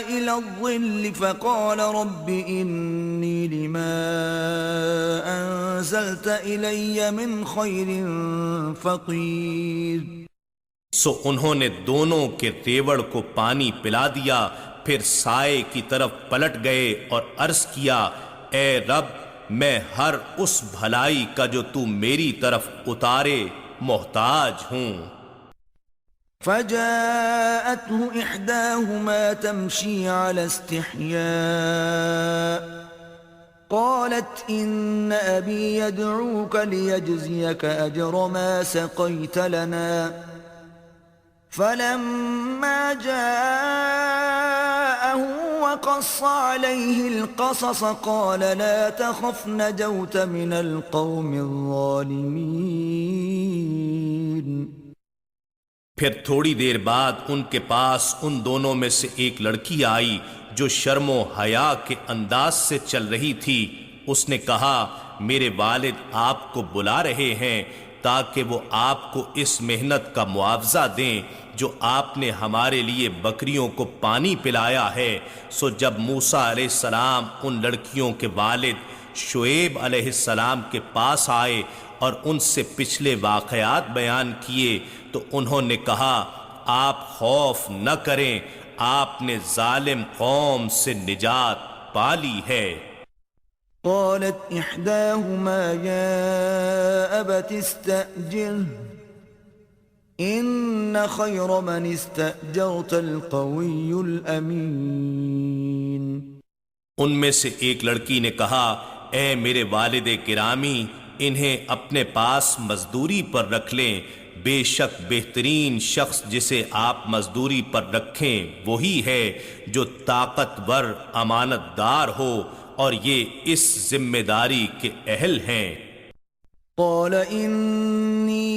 إلى الظل فقال رب إني لما أنزلت إلي من خير فقير۔ سو انہوں نے دونوں کے ریوڑ کو پانی پلا دیا، پھر سائے کی طرف پلٹ گئے اور عرض کیا، اے رب میں ہر اس بھلائی کا جو تو میری طرف اتارے محتاج ہوں۔ فجاءته إحداهما تمشي على استحياء قالت إن أبي يدعوك ليجزيك أجر ما سقيت لنا فلما جاءه وقص عليه القصص قال لا تخف نجوت من القوم الظالمين۔ پھر تھوڑی دیر بعد ان کے پاس ان دونوں میں سے ایک لڑکی آئی جو شرم و حیا کے انداز سے چل رہی تھی۔ اس نے کہا، میرے والد آپ کو بلا رہے ہیں تاکہ وہ آپ کو اس محنت کا معاوضہ دیں جو آپ نے ہمارے لیے بکریوں کو پانی پلایا ہے۔ سو جب موسیٰ علیہ السلام ان لڑکیوں کے والد شعیب علیہ السلام کے پاس آئے اور ان سے پچھلے واقعات بیان کیے تو انہوں نے کہا، آپ خوف نہ کریں، آپ نے ظالم قوم سے نجات پالی ہے۔ قالت احداهما يا ابت استأجره ان خير من استأجرت القوي الامين۔ ان میں سے ایک لڑکی نے کہا، اے میرے والد گرامی، انہیں اپنے پاس مزدوری پر رکھ لیں، بے شک بہترین شخص جسے آپ مزدوری پر رکھیں وہی ہے جو طاقتور امانت دار ہو اور یہ اس ذمہ داری کے اہل ہیں۔ قال انی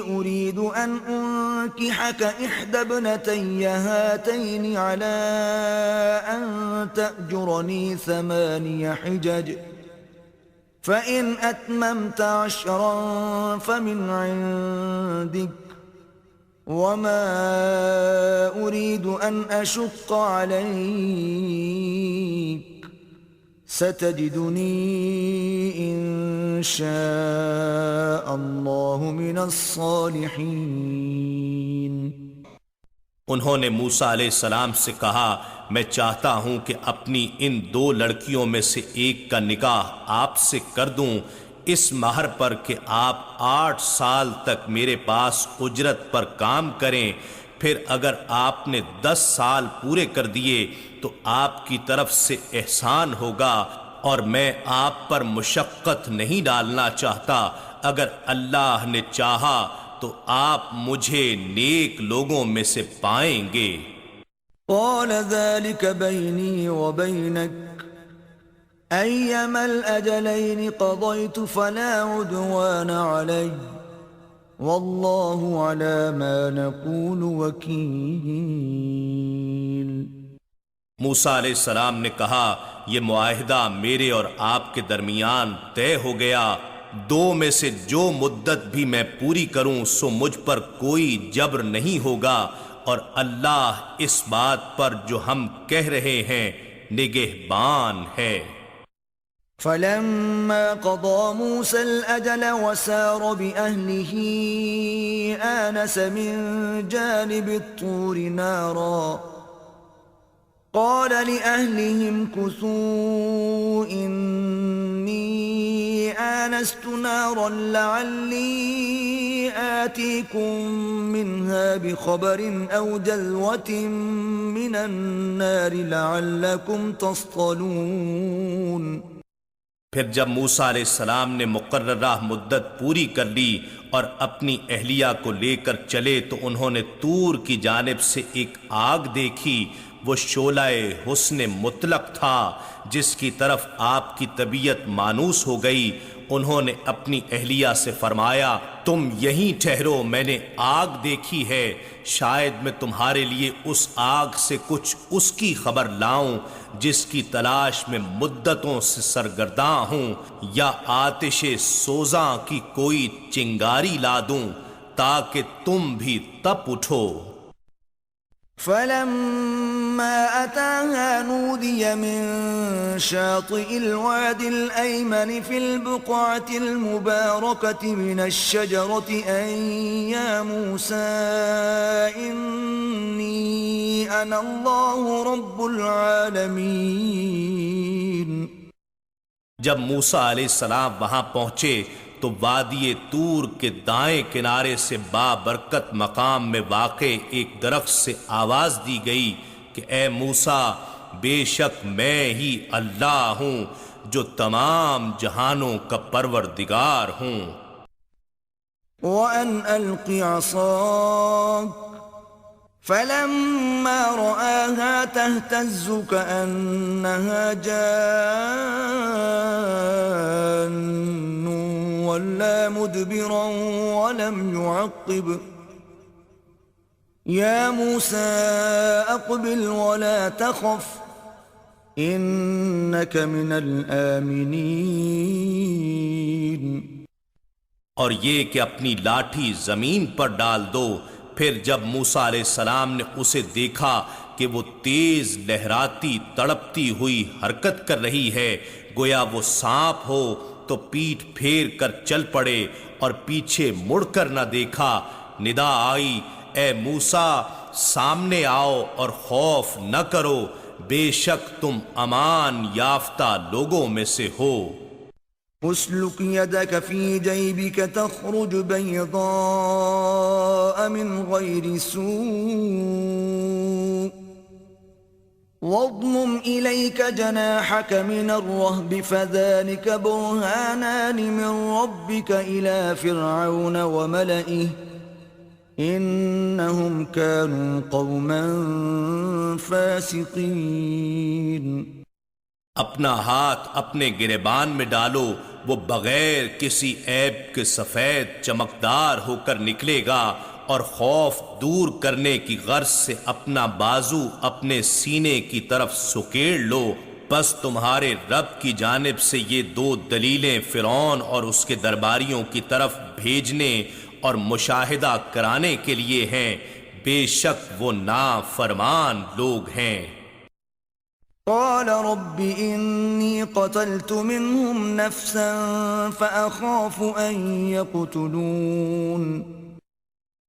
اريد ان انكحك احدى ابنتي هاتين على ان تأجرني 8 حجج فإن أتممت 10 فمن عندك وما أريد أن أشق عليك ستجدني إن شاء الله من الصالحين۔ انہوں نے موسیٰ علیہ السلام سے کہا، میں چاہتا ہوں کہ اپنی ان 2 لڑکیوں میں سے ایک کا نکاح آپ سے کر دوں اس مہر پر کہ آپ 8 سال تک میرے پاس اجرت پر کام کریں، پھر اگر آپ نے 10 سال پورے کر دیے تو آپ کی طرف سے احسان ہوگا، اور میں آپ پر مشقت نہیں ڈالنا چاہتا، اگر اللہ نے چاہا تو آپ مجھے نیک لوگوں میں سے پائیں گے۔ قال ذلك بيني وبينك أيما الأجلين قضيت فلا عدوان علي والله على ما نقول وكيل۔ موسیٰ علیہ السلام نے کہا، یہ معاہدہ میرے اور آپ کے درمیان طے ہو گیا، 2 میں سے جو مدت بھی میں پوری کروں سو مجھ پر کوئی جبر نہیں ہوگا، اور اللہ اس بات پر جو ہم کہہ رہے ہیں نگہبان ہے۔ فلما قضى موسى الأجل وسار بأهله آنس من جانب الطور نارا قال لأهلهم كثوا إني آنست نارا لعلي آتيكم منها بخبر أو جذوة من النار لعلكم تصطلون۔ پھر جب موسیٰ علیہ السلام نے مقررہ مدت پوری کر لی اور اپنی اہلیہ کو لے کر چلے تو انہوں نے طور کی جانب سے ایک آگ دیکھی، وہ شعلہ حسن مطلق تھا جس کی طرف آپ کی طبیعت مانوس ہو گئی۔ انہوں نے اپنی اہلیہ سے فرمایا تم یہیں ٹھہرو، میں نے آگ دیکھی ہے، شاید میں تمہارے لیے اس آگ سے کچھ اس کی خبر لاؤں جس کی تلاش میں مدتوں سے سرگرداں ہوں، یا آتش سوزاں کی کوئی چنگاری لا دوں تاکہ تم بھی تپ اٹھو۔ فلما أتاها نودي من شاطئ الواد الأيمن في البقعة المباركة من الشجرة أن يا موسى إني أنا الله رب العالمين۔ جب موسیٰ علیہ السلام وہاں پہنچے تو وادی طور کے دائیں کنارے سے بابرکت مقام میں واقع ایک درخت سے آواز دی گئی کہ اے موسیٰ، بے شک میں ہی اللہ ہوں جو تمام جہانوں کا پروردگار ہوں۔ وَأَنْ أَلْقِ عَصَاكَ فَلَمَّا رَآهَا تَهْتَزُّ كَأَنَّهَا جَانٌّ وَلَّى مُدْبِرًا وَلَمْ يُعَقِّبْ يَا مُوسَى أَقْبِلْ وَلَا تَخَفْ إِنَّكَ مِنَ الْآمِنِينَ۔ اور یہ کہ اپنی لاٹھی زمین پر ڈال دو۔ پھر جب موسیٰ علیہ السلام نے اسے دیکھا کہ وہ تیز لہراتی تڑپتی ہوئی حرکت کر رہی ہے گویا وہ سانپ ہو، تو پیٹھ پھیر کر چل پڑے اور پیچھے مڑ کر نہ دیکھا۔ ندا آئی اے موسیٰ سامنے آؤ اور خوف نہ کرو، بے شک تم امان یافتہ لوگوں میں سے ہو۔ اسلک يدك في جيبك تخرج بيضاء من غير سوء واضمم إليك جناحك من الرهب فذلك برهانان من ربك إلى فرعون وملئه إنهم كانوا قوما فاسقين۔ اپنا ہاتھ اپنے گریبان میں ڈالو، وہ بغیر کسی عیب کے سفید چمکدار ہو کر نکلے گا، اور خوف دور کرنے کی غرض سے اپنا بازو اپنے سینے کی طرف سکیڑ لو۔ بس تمہارے رب کی جانب سے یہ دو دلیلیں فرعون اور اس کے درباریوں کی طرف بھیجنے اور مشاہدہ کرانے کے لیے ہیں، بے شک وہ نافرمان لوگ ہیں۔ قال رب إني قتلت منهم نفسا فأخاف أن يقتلون۔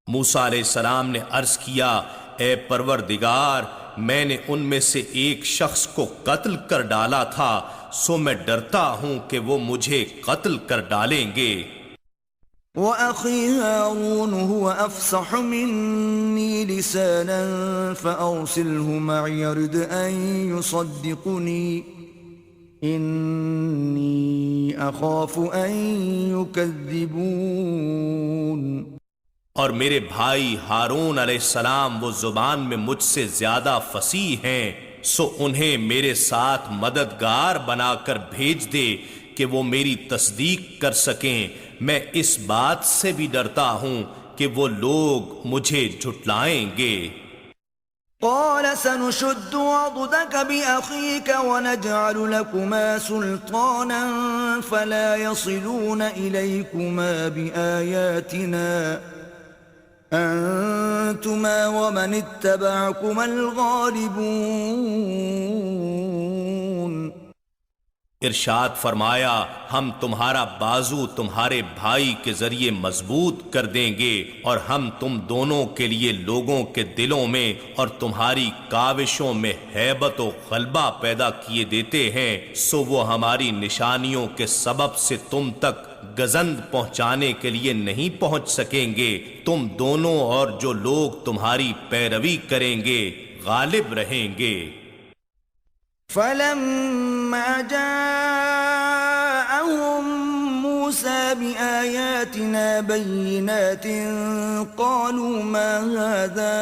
موسیٰ علیہ السلام نے عرض کیا اے پروردگار، میں نے ان میں سے ایک شخص کو قتل کر ڈالا تھا، سو میں ڈرتا ہوں کہ وہ مجھے قتل کر ڈالیں گے۔ وَأَخِي هَارُونُ هُوَ أَفْصَحُ مِنِّي لِسَانًا فَأَرْسِلْهُ مَعِيَ يَرِدْ أَن يُصَدِّقُنِي إِنِّي أَخَافُ أَن يُكَذِّبُونِ۔ اور میرے بھائی ہارون علیہ السلام وہ زبان میں مجھ سے زیادہ فصیح ہیں، سو انہیں میرے ساتھ مددگار بنا کر بھیج دے کہ وہ میری تصدیق کر سکیں۔ میں اس بات سے بھی ڈرتا ہوں کہ وہ لوگ مجھے جھٹلائیں گے۔ قال سنشد عضدك بأخيك ونجعل لكما سلطانا فلا يصلون إليكما بآياتنا أنتما ومن اتبعكما الغالبون۔ ارشاد فرمایا ہم تمہارا بازو تمہارے بھائی کے ذریعے مضبوط کر دیں گے، اور ہم تم دونوں کے لیے لوگوں کے دلوں میں اور تمہاری کاوشوں میں ہیبت و غلبہ پیدا کیے دیتے ہیں، سو وہ ہماری نشانیوں کے سبب سے تم تک گزند پہنچانے کے لیے نہیں پہنچ سکیں گے۔ تم دونوں اور جو لوگ تمہاری پیروی کریں گے غالب رہیں گے۔ فَلَمَّا جَاءَهُم مُوسَىٰ بِآيَاتِنَا آتينا بينات قالوا ما هذا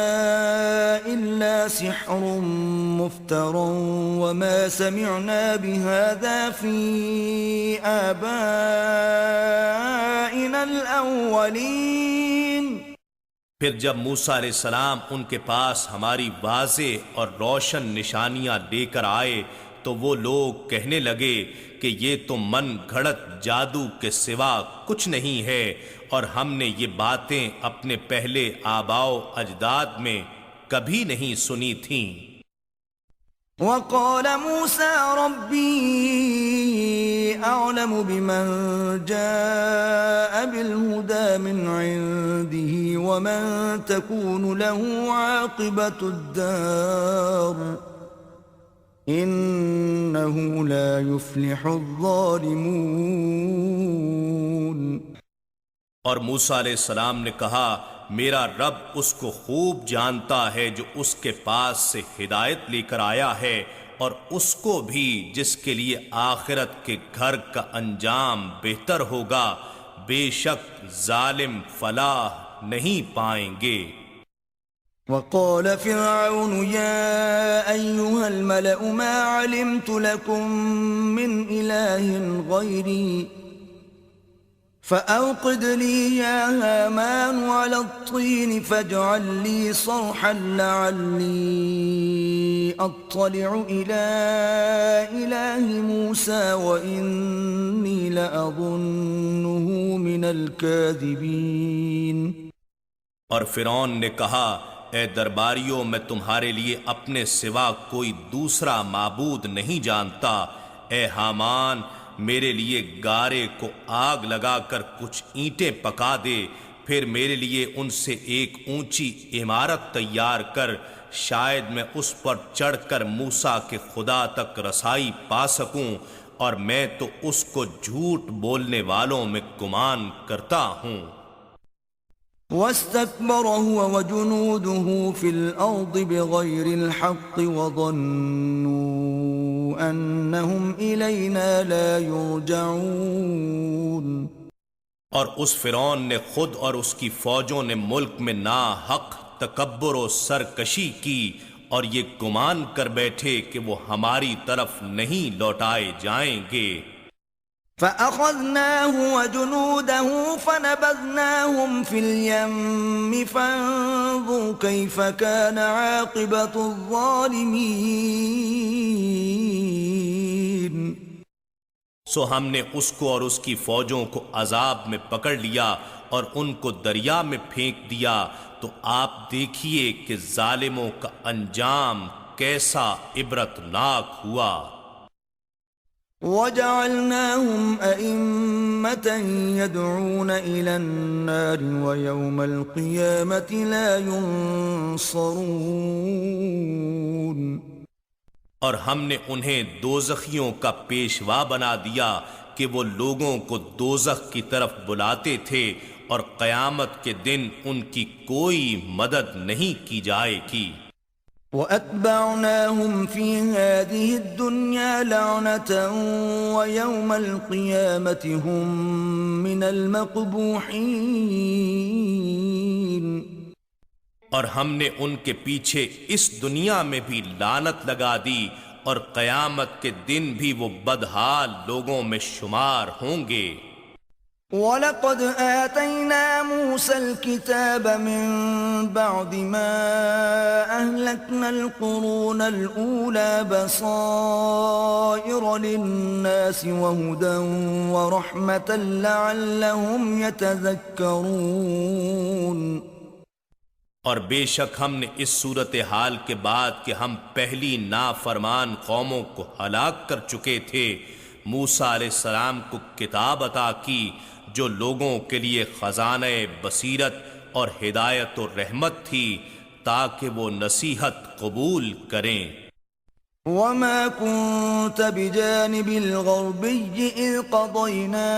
إلا سحر مفترى وما سمعنا بهذا في آبائنا الأولين. پھر جب موسیٰ علیہ السلام ان کے پاس ہماری واضح اور روشن نشانیاں لے کر آئے تو وہ لوگ کہنے لگے کہ یہ تو من گھڑت جادو کے سوا کچھ نہیں ہے، اور ہم نے یہ باتیں اپنے پہلے آباؤ اجداد میں کبھی نہیں سنی تھیں. وقال موسى ربي أعلم بمن جاء بالهدى من عنده ومن تكون له عاقبة الدار إنه لا يفلح الظالمون. اور موسیٰ علیہ السلام نے کہا میرا رب اس کو خوب جانتا ہے جو اس کے پاس سے ہدایت لے کر آیا ہے، اور اس کو بھی جس کے لیے آخرت کے گھر کا انجام بہتر ہوگا. بے شک ظالم فلاح نہیں پائیں گے. وقال فرعون يا أيها الملأ ما علمت لكم من إله غيري فأوقد لي يا هامان على الطين فاجعل لي صرحا لعلي أطلع إلى إله موسى وإني لأظنه من الكاذبين. اور فرعون نے کہا اے درباریوں میں تمہارے لیے اپنے سوا کوئی دوسرا معبود نہیں جانتا. اے حامان میرے لیے گارے کو آگ لگا کر کچھ اینٹیں پکا دے، پھر میرے لیے ان سے ایک اونچی عمارت تیار کر، شاید میں اس پر چڑھ کر موسیٰ کے خدا تک رسائی پا سکوں، اور میں تو اس کو جھوٹ بولنے والوں میں گمان کرتا ہوں. واستكبر هو وجنوده في الأرض بغير الحق وظنوا أنهم إلينا لا يرجعون. اور اس فرعون نے خود اور اس کی فوجوں نے ملک میں ناحق تکبر و سرکشی کی، اور یہ گمان کر بیٹھے کہ وہ ہماری طرف نہیں لوٹائے جائیں گے. فأخذناه وجنوده فنبذناهم في اليم فانظر كيف كان عاقبة الظالمين. سو ہم نے اس کو اور اس کی فوجوں کو عذاب میں پکڑ لیا اور ان کو دریا میں پھینک دیا، تو آپ دیکھیے کہ ظالموں کا انجام کیسا عبرتناک ہوا. وَجَعَلْنَاهُمْ أَئِمَّةً يَدْعُونَ إِلَى النَّارِ وَيَوْمَ الْقِيَامَةِ لَا يُنصَرُونَ. اور ہم نے انہیں دوزخیوں کا پیشوا بنا دیا کہ وہ لوگوں کو دوزخ کی طرف بلاتے تھے، اور قیامت کے دن ان کی کوئی مدد نہیں کی جائے گی. وَأَتْبَعْنَاهُمْ فِي هَذِهِ الدُّنْيَا لَعْنَةً وَيَوْمَ الْقِيَامَةِ هُمْ مِنَ الْمَقْبُوحِينَ. اور ہم نے ان کے پیچھے اس دنیا میں بھی لعنت لگا دی، اور قیامت کے دن بھی وہ بدحال لوگوں میں شمار ہوں گے. وَلَقَدْ آتَيْنَا مُوسَى الْكِتَابَ مِنْ بَعْدِ مَا أَهْلَكْنَا الْقُرُونَ الْأُولَى بَصَائِرَ لِلنَّاسِ وَهُدًى وَرَحْمَةً لَعَلَّهُمْ يَتَذَكَّرُونَ. اور بے شک ہم نے اس صورتحال کے بعد کہ ہم پہلی نافرمان قوموں کو ہلاک کر چکے تھے، موسیٰ علیہ السلام کو کتاب عطا کی جو لوگوں کے لیے خزانہ بصیرت اور ہدایت و رحمت تھی تاکہ وہ نصیحت قبول کریں. وَمَا كُنْتَ بِجَانِبِ الْغَرْبِيِّ إِذْ قَضَيْنَا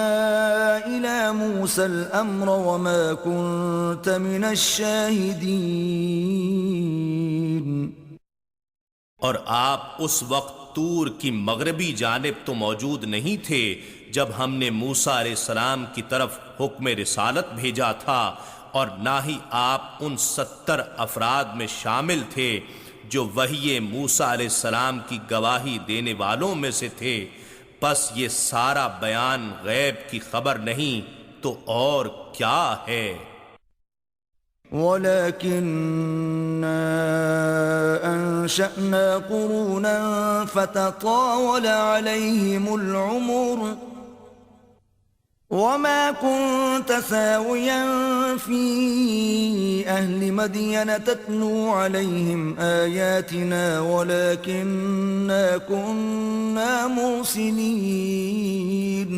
إِلَى مُوسَى الْأَمْرَ وَمَا كُنْتَ مِنَ الشَّاهِدِينَ. اور آپ اس وقت طور کی مغربی جانب تو موجود نہیں تھے جب ہم نے موسیٰ علیہ السلام کی طرف حکم رسالت بھیجا تھا، اور نہ ہی آپ ان 70 افراد میں شامل تھے جو وحی موسیٰ علیہ السلام کی گواہی دینے والوں میں سے تھے۔ پس یہ سارا بیان غیب کی خبر نہیں تو اور کیا ہے؟ وَلَكِنَّا أَنشَأْنَا قُرُونًا فَتَطَاوَلَ عَلَيْهِمُ الْعُمُرُ وَمَا كُنْتَ ثَاوِيًا فِي أَهْلِ مَدْيَنَ تَتْلُو عَلَيْهِمْ آيَاتِنَا وَلَكِنَّا كُنَّا مُرْسِلِينَ۔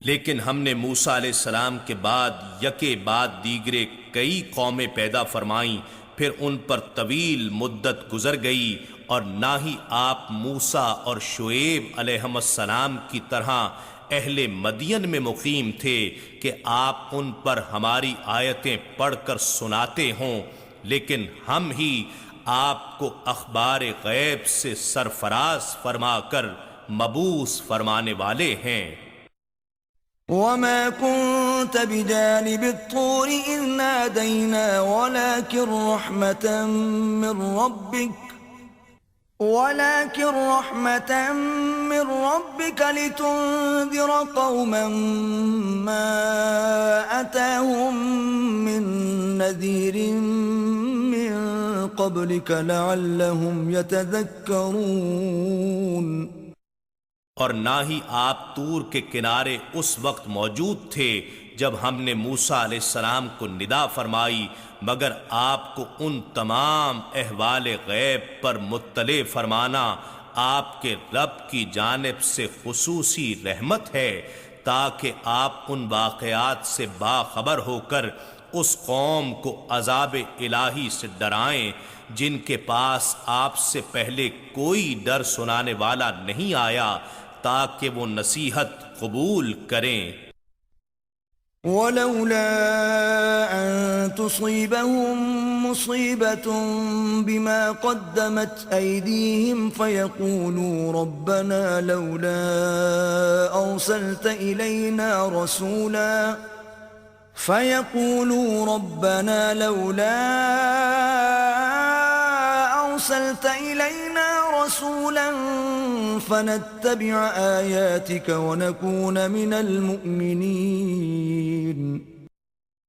لیکن ہم نے موسیٰ علیہ السلام کے بعد یکے بعد دیگرے کئی قومیں پیدا فرمائیں، پھر ان پر طویل مدت گزر گئی، اور نہ ہی آپ موسیٰ اور شعیب علیہم السلام کی طرح اہل مدین میں مقیم تھے کہ آپ ان پر ہماری آیتیں پڑھ کر سناتے ہوں، لیکن ہم ہی آپ کو اخبار غیب سے سرفراز فرما کر مبعوث فرمانے والے ہیں۔ وَمَا كُنْتَ بِجَانِبِ الطُّورِ إِذْ نَادَيْنَا وَلَكِنْ رَحْمَةً مِّن رَّبِّكَ لِتُنذِرَ قَوْمًا مَّا أَتَاهُم مِّن نَّذِيرٍ مِّن قَبْلِكَ لَعَلَّهُمْ يَتَذَكَّرُونَ۔ اور نہ ہی آپ طور کے کنارے اس وقت موجود تھے جب ہم نے موسیٰ علیہ السلام کو ندا فرمائی، مگر آپ کو ان تمام احوال غیب پر مطلع فرمانا آپ کے رب کی جانب سے خصوصی رحمت ہے، تاکہ آپ ان واقعات سے باخبر ہو کر اس قوم کو عذاب الہی سے ڈرائیں جن کے پاس آپ سے پہلے کوئی ڈر سنانے والا نہیں آیا، تاکہ وہ نصیحت قبول کریں۔ وَلَوْلَا أَن تُصِيبَهُم مُّصِيبَةٌ بِمَا قَدَّمَتْ أَيْدِيهِمْ فَيَقُولُوا رَبَّنَا لَوْلَا أَرْسَلْتَ إِلَيْنَا رَسُولًا فَنَتَّبِعَ آيَاتِكَ وَنَكُونَ مِنَ الْمُؤْمِنِينَ۔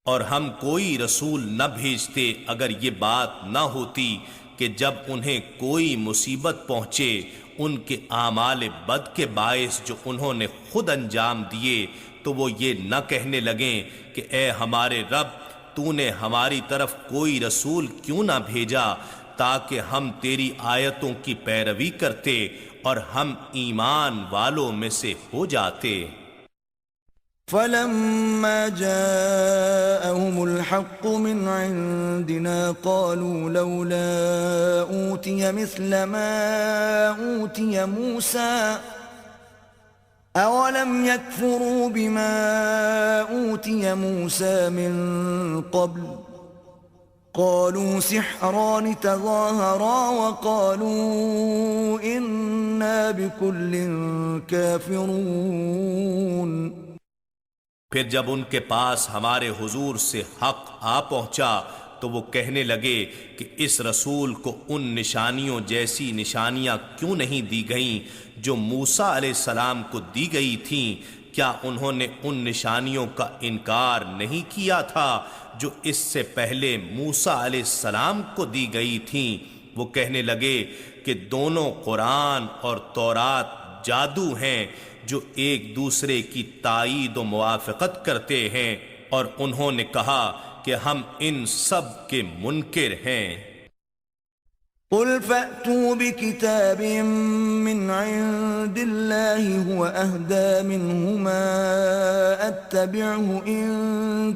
اور ہم کوئی رسول نہ بھیجتے اگر یہ بات نہ ہوتی کہ جب انہیں کوئی مصیبت پہنچے ان کے اعمال بد کے باعث جو انہوں نے خود انجام دیے، تو وہ یہ نہ کہنے لگیں کہ اے ہمارے رب، تو نے ہماری طرف کوئی رسول کیوں نہ بھیجا تاکہ ہم تیری آیتوں کی پیروی کرتے اور ہم ایمان والوں میں سے ہو جاتے۔ فَلَمَّا جَاءَهُمُ الْحَقُّ مِنْ عِنْدِنَا قَالُوا لَوْلَا أُوتِيَ مِثْلَ مَا أُوتِيَ مُوسَى أَوَلَمْ يَكْفُرُوا بِمَا أُوتِيَ مُوسَى مِنْ قَبْلُ قَالُوا سِحْرَانِ تَظَاهَرَا وَقَالُوا إِنَّا بِكُلٍّ كَافِرُونَ۔ پھر جب ان کے پاس ہمارے حضور سے حق آ پہنچا تو وہ کہنے لگے کہ اس رسول کو ان نشانیوں جیسی نشانیاں کیوں نہیں دی گئیں جو موسیٰ علیہ السلام کو دی گئی تھیں؟ کیا انہوں نے ان نشانیوں کا انکار نہیں کیا تھا جو اس سے پہلے موسیٰ علیہ السلام کو دی گئی تھیں؟ وہ کہنے لگے کہ دونوں قرآن اور تورات جادو ہیں جو ایک دوسرے کی تائید و موافقت کرتے ہیں، اور انہوں نے کہا کہ ہم ان سب کے منکر ہیں۔ قُلْ فَأْتُوا بِكِتَابٍ مِّنْ عِندِ اللَّهِ هُوَ أَهْدَىٰ مِنْهُمَا أَتَّبِعْهُ إِن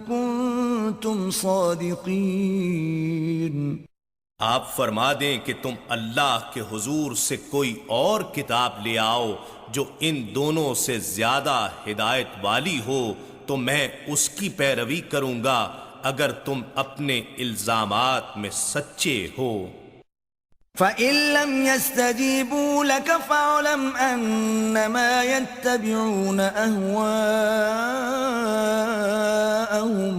كُنتُمْ صَادِقِينَ۔ آپ فرما دیں کہ تم اللہ کے حضور سے کوئی اور کتاب لے آؤ جو ان دونوں سے زیادہ ہدایت والی ہو، تو میں اس کی پیروی کروں گا اگر تم اپنے الزامات میں سچے ہو۔ فَإِن لَّمْ يَسْتَجِيبُوا لَكَ فَاعْلَمْ أَنَّمَا يَتَّبِعُونَ أَهْوَاءَهُمْ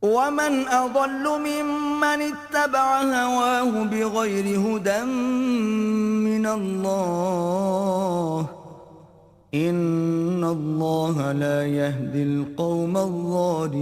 وَمَنْ أَضَلُّ مِمَّنِ اتَّبَعَ هَوَاهُ بِغَيْرِ هُدًى مِّنَ اللَّهِ إِنَّ اللَّهَ لَا يَهْدِي الْقَوْمَ الظَّالِمِينَ۔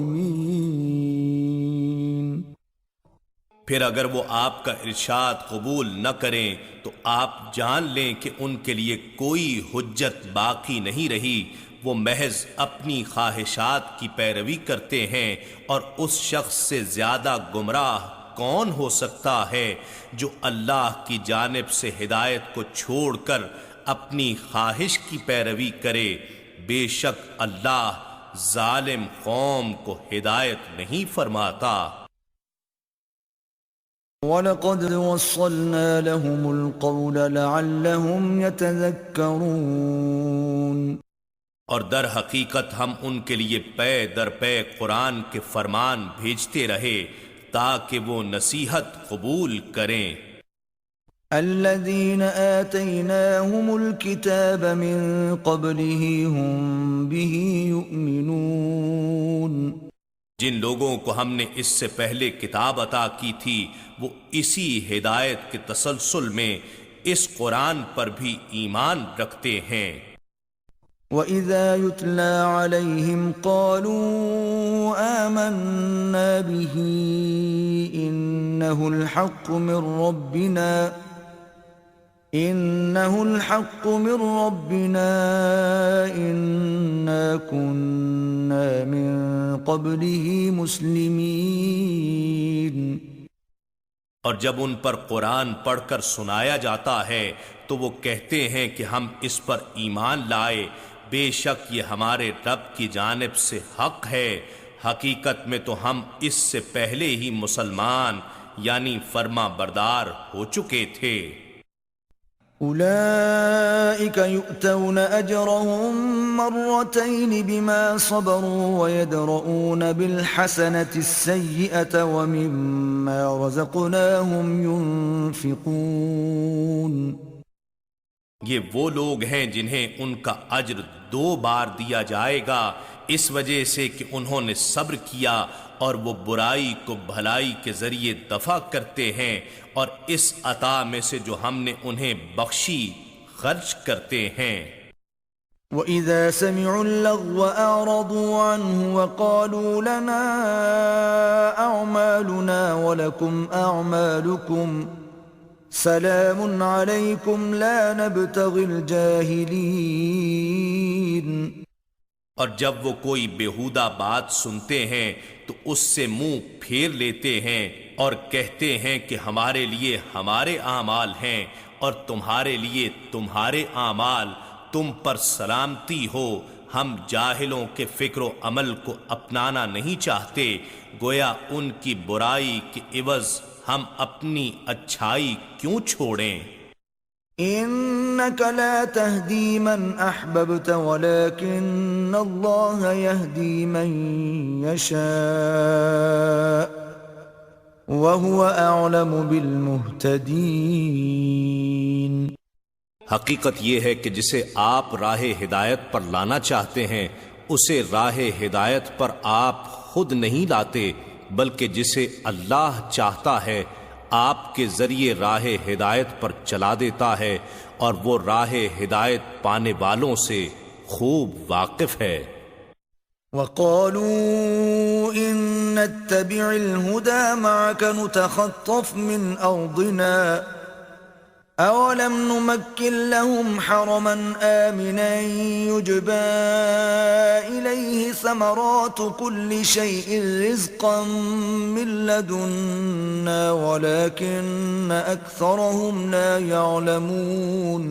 پھر اگر وہ آپ کا ارشاد قبول نہ کریں تو آپ جان لیں کہ ان کے لیے کوئی حجت باقی نہیں رہی، وہ محض اپنی خواہشات کی پیروی کرتے ہیں، اور اس شخص سے زیادہ گمراہ کون ہو سکتا ہے جو اللہ کی جانب سے ہدایت کو چھوڑ کر اپنی خواہش کی پیروی کرے۔ بے شک اللہ ظالم قوم کو ہدایت نہیں فرماتا۔ وَلَقَدْ وَصَّلْنَا لَهُمُ الْقَوْلَ لَعَلَّهُمْ يَتَذَكَّرُونَ۔ اور در حقیقت ہم ان کے لیے پے در پے قرآن کے فرمان بھیجتے رہے تاکہ وہ نصیحت قبول کریں۔ الَّذِينَ آتَيْنَاهُمُ الْكِتَابَ مِن قَبْلِهِ هُم بِهِ يُؤْمِنُونَ۔ جن لوگوں کو ہم نے اس سے پہلے کتاب عطا کی تھی وہ اسی ہدایت کے تسلسل میں اس قرآن پر بھی ایمان رکھتے ہیں۔ وَإِذَا يُتْلَى عَلَيْهِمْ قَالُوا آمَنَّا بِهِ إِنَّهُ الْحَقُّ مِنْ رَبِّنَا إِنَّا كُنَّا مِنْ قَبْلِهِ مُسْلِمِينَ۔ اور جب ان پر قرآن پڑھ کر سنایا جاتا ہے تو وہ کہتے ہیں کہ ہم اس پر ایمان لائے، بے شک یہ ہمارے رب کی جانب سے حق ہے، حقیقت میں تو ہم اس سے پہلے ہی مسلمان یعنی فرما بردار ہو چکے تھے۔ أولئك يؤتون أجرهم مرتين بما صبروا ويدرؤون بالحسنة السيئة ومما رزقناهم ينفقون۔ یہ وہ لوگ ہیں جنہیں ان کا اجر 2 بار دیا جائے گا اس وجہ سے کہ انہوں نے صبر کیا اور وہ برائی کو بھلائی کے ذریعے دفع کرتے ہیں، اور اس عطا میں سے جو ہم نے انہیں بخشی خرچ کرتے ہیں۔ وَإِذَا سَمِعُوا اللَّغْوَ أَعْرَضُوا عَنْهُ وَقَالُوا لَنَا أَعْمَالُنَا وَلَكُمْ أَعْمَالُكُمْ سَلَامٌ عَلَيْكُمْ لَا نَبْتَغِي الْجَاهِلِينَ۔ اور جب وہ کوئی بیہودہ بات سنتے ہیں تو اس سے منہ پھیر لیتے ہیں اور کہتے ہیں کہ ہمارے لیے ہمارے اعمال ہیں اور تمہارے لیے تمہارے اعمال، تم پر سلامتی ہو، ہم جاہلوں کے فکر و عمل کو اپنانا نہیں چاہتے، گویا ان کی برائی کے عوض ہم اپنی اچھائی کیوں چھوڑیں؟ إِنَّكَ لَا تَهْدِي مَنْ أَحْبَبْتَ وَلَكِنَّ اللَّهَ يَهْدِي مَنْ يَشَاءُ وَهُوَ أَعْلَمُ بِالْمُهْتَدِينَ۔ حقیقت یہ ہے کہ جسے آپ راہ ہدایت پر لانا چاہتے ہیں اسے راہ ہدایت پر آپ خود نہیں لاتے، بلکہ جسے اللہ چاہتا ہے آپ کے ذریعے راہ ہدایت پر چلا دیتا ہے، اور وہ راہ ہدایت پانے والوں سے خوب واقف ہے۔ وَقَالُوا إِن نَّتَّبِعِ الْهُدَى مَعَكَ نُتَخَطَّفْ مِنْ أَرْضِنَا أَوَلَمْ نُمَكِّنْ لَهُمْ حَرَمًا آمِنًا يُجْبَى إِلَيْهِ ثَمَرَاتُ كُلِّ شَيْءٍ رِزْقًا مِّن لَّدُنَّا وَلَكِنَّ أَكْثَرَهُمْ لَا يَعْلَمُونَ۔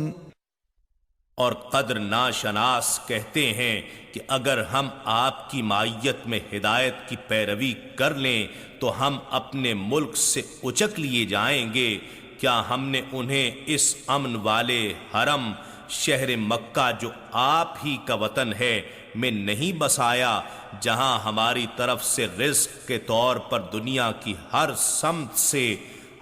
اور قدر ناشناس کہتے ہیں کہ اگر ہم آپ کی معیت میں ہدایت کی پیروی کر لیں تو ہم اپنے ملک سے اچک لیے جائیں گے، کیا ہم نے انہیں اس امن والے حرم شہر مکہ جو آپ ہی کا وطن ہے میں نہیں بسایا، جہاں ہماری طرف سے رزق کے طور پر دنیا کی ہر سمت سے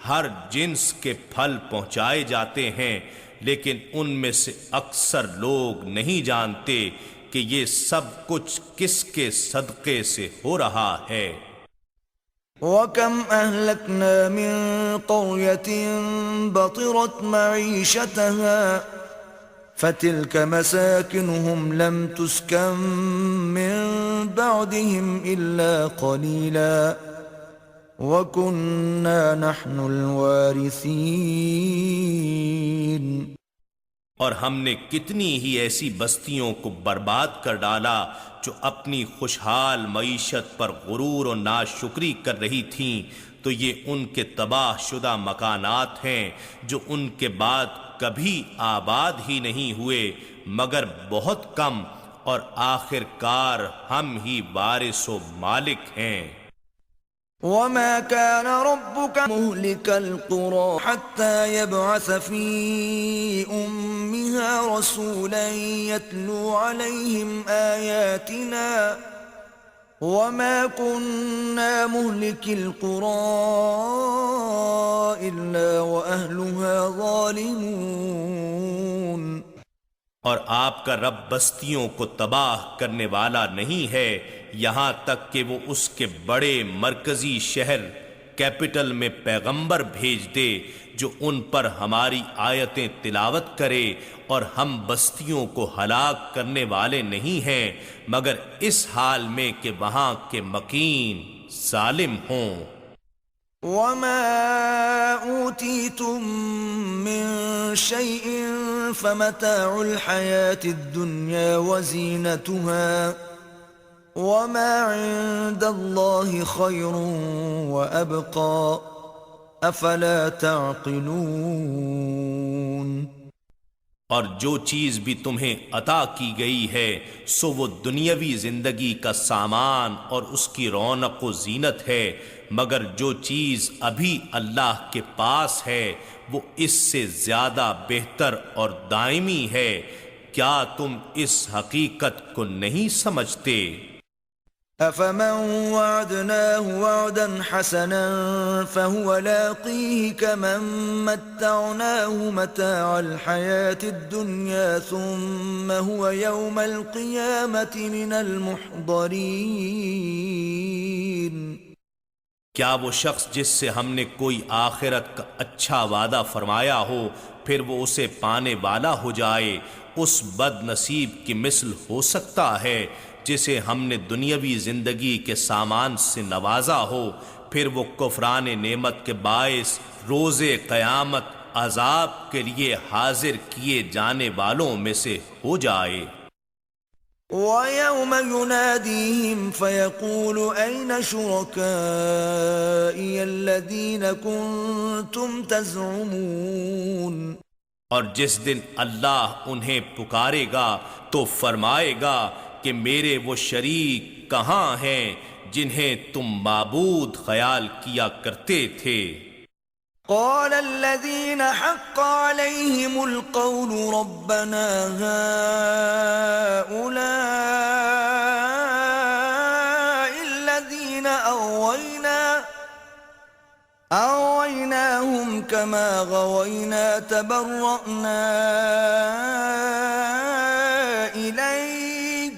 ہر جنس کے پھل پہنچائے جاتے ہیں، لیکن ان میں سے اکثر لوگ نہیں جانتے کہ یہ سب کچھ کس کے صدقے سے ہو رہا ہے۔ وَكَمْ أَهْلَكْنَا مِنْ قَرْيَةٍ بَطِرَتْ مَعِيشَتَهَا فَتِلْكَ مَسَاكِنُهُمْ لَمْ تُسْكَنْ مِنْ بَعْدِهِمْ إِلَّا قَلِيلًا وَكُنَّا نَحْنُ الْوَارِثِينَ۔ اور ہم نے کتنی ہی ایسی بستیوں کو برباد کر ڈالا جو اپنی خوشحال معیشت پر غرور و ناشکری کر رہی تھیں، تو یہ ان کے تباہ شدہ مکانات ہیں جو ان کے بعد کبھی آباد ہی نہیں ہوئے مگر بہت کم، اور آخر کار ہم ہی وارث و مالک ہیں۔ وَمَا كَانَ رَبُّكَ مُهْلِكَ الْقُرَى حَتَّى يَبْعَثَ فِي أُمِّهَا رَسُولًا يَتْلُو عَلَيْهِمْ آيَاتِنَا وَمَا كُنَّا مُهْلِكِ الْقُرَى إِلَّا وَأَهْلُهَا ظَالِمُونَ۔ اور آپ کا رب بستیوں کو تباہ کرنے والا نہیں ہے یہاں تک کہ وہ اس کے بڑے مرکزی شہر کیپٹل میں پیغمبر بھیج دے جو ان پر ہماری آیتیں تلاوت کرے، اور ہم بستیوں کو ہلاک کرنے والے نہیں ہیں مگر اس حال میں کہ وہاں کے مکین ظالم ہوں۔ وَمَا أُوتِيتُم مِّن شَيْءٍ فَمَتَاعُ الْحَيَاةِ الدُّنْيَا وَزِينَتُهَا وَمَا عِندَ اللَّهِ خَيْرٌ وَأَبْقَى أَفَلَا تَعْقِلُونَ۔ اور جو چیز بھی تمہیں عطا کی گئی ہے سو وہ دنیاوی زندگی کا سامان اور اس کی رونق و زینت ہے، مگر جو چیز ابھی اللہ کے پاس ہے وہ اس سے زیادہ بہتر اور دائمی ہے۔ کیا تم اس حقیقت کو نہیں سمجھتے؟ أَفَمَنْ وَعَدْنَاهُ وَعْدًا حَسَنًا فَهُوَ لَاقِيهِ كَمَنْ مَتَّعْنَاهُ مَتَاعَ الْحَيَاةِ الدُّنْيَا ثُمَّ هُوَ يَوْمَ الْقِيَامَةِ مِنَ الْمُحْضَرِينَ۔ کیا وہ شخص جس سے ہم نے کوئی آخرت کا اچھا وعدہ فرمایا ہو پھر وہ اسے پانے والا ہو جائے، اس بد نصیب کی مثل ہو سکتا ہے جسے ہم نے دنیاوی زندگی کے سامان سے نوازا ہو، پھر وہ کفران نعمت کے باعث روز قیامت عذاب کے لیے حاضر کیے جانے والوں میں سے ہو جائے۔ وَيَوْمَ يُنَادِيهِمْ فَيَقُولُ أَيْنَ شُرَكَائِيَ الَّذِينَ كُنتُمْ تَزْعُمُونَ۔ اور جس دن اللہ انہیں پکارے گا تو فرمائے گا کہ میرے وہ شریک کہاں ہیں جنہیں تم معبود خیال کیا کرتے تھے؟ قال الذين حق عليهم القول ربنا هؤلاء الذين أغويناهم كما غوينا تبرأنا إليك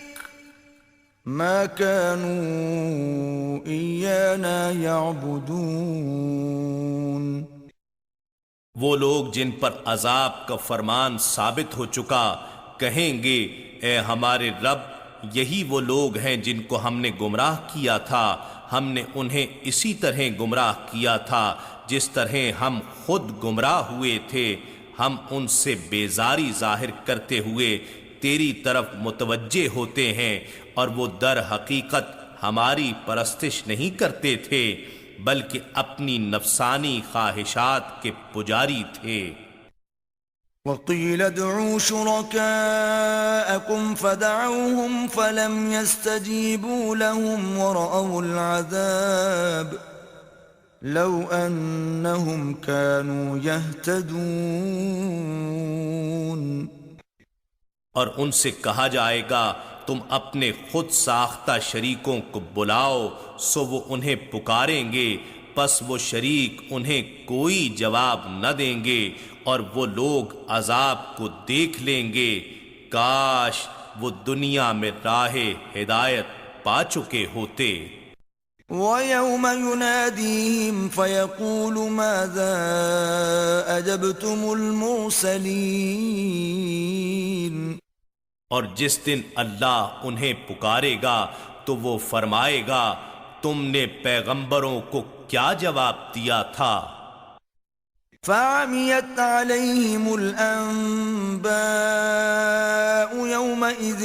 ما كانوا إيانا يعبدون۔ وہ لوگ جن پر عذاب کا فرمان ثابت ہو چکا کہیں گے اے ہمارے رب، یہی وہ لوگ ہیں جن کو ہم نے گمراہ کیا تھا، ہم نے انہیں اسی طرح گمراہ کیا تھا جس طرح ہم خود گمراہ ہوئے تھے۔ ہم ان سے بیزاری ظاہر کرتے ہوئے تیری طرف متوجہ ہوتے ہیں، اور وہ در حقیقت ہماری پرستش نہیں کرتے تھے بلکہ اپنی نفسانی خواہشات کے پجاری تھے۔ وَقِيلَ ادْعُوا شُرَكَاءَكُمْ فَدَعَوْهُمْ فَلَمْ يَسْتَجِيبُوا لَهُمْ وَرَأَوُا الْعَذَابَ لَوْ أَنَّهُمْ كَانُوا يَهْتَدُونَ۔ اور ان سے کہا جائے گا تم اپنے خود ساختہ شریکوں کو بلاؤ، سو وہ انہیں پکاریں گے پس وہ شریک انہیں کوئی جواب نہ دیں گے اور وہ لوگ عذاب کو دیکھ لیں گے، کاش وہ دنیا میں راہ ہدایت پا چکے ہوتے۔ وَيَوْمَ يُنَادِيهِمْ فَيَقُولُ مَاذَا أَجَبْتُمُ الْمُرْسَلِينَ، اور جس دن اللہ انہیں پکارے گا تو وہ فرمائے گا تم نے پیغمبروں کو کیا جواب دیا تھا؟ فَعَمِيَتْ عَلَيْهِمُ الْأَنبَاءُ يَوْمَئِذٍ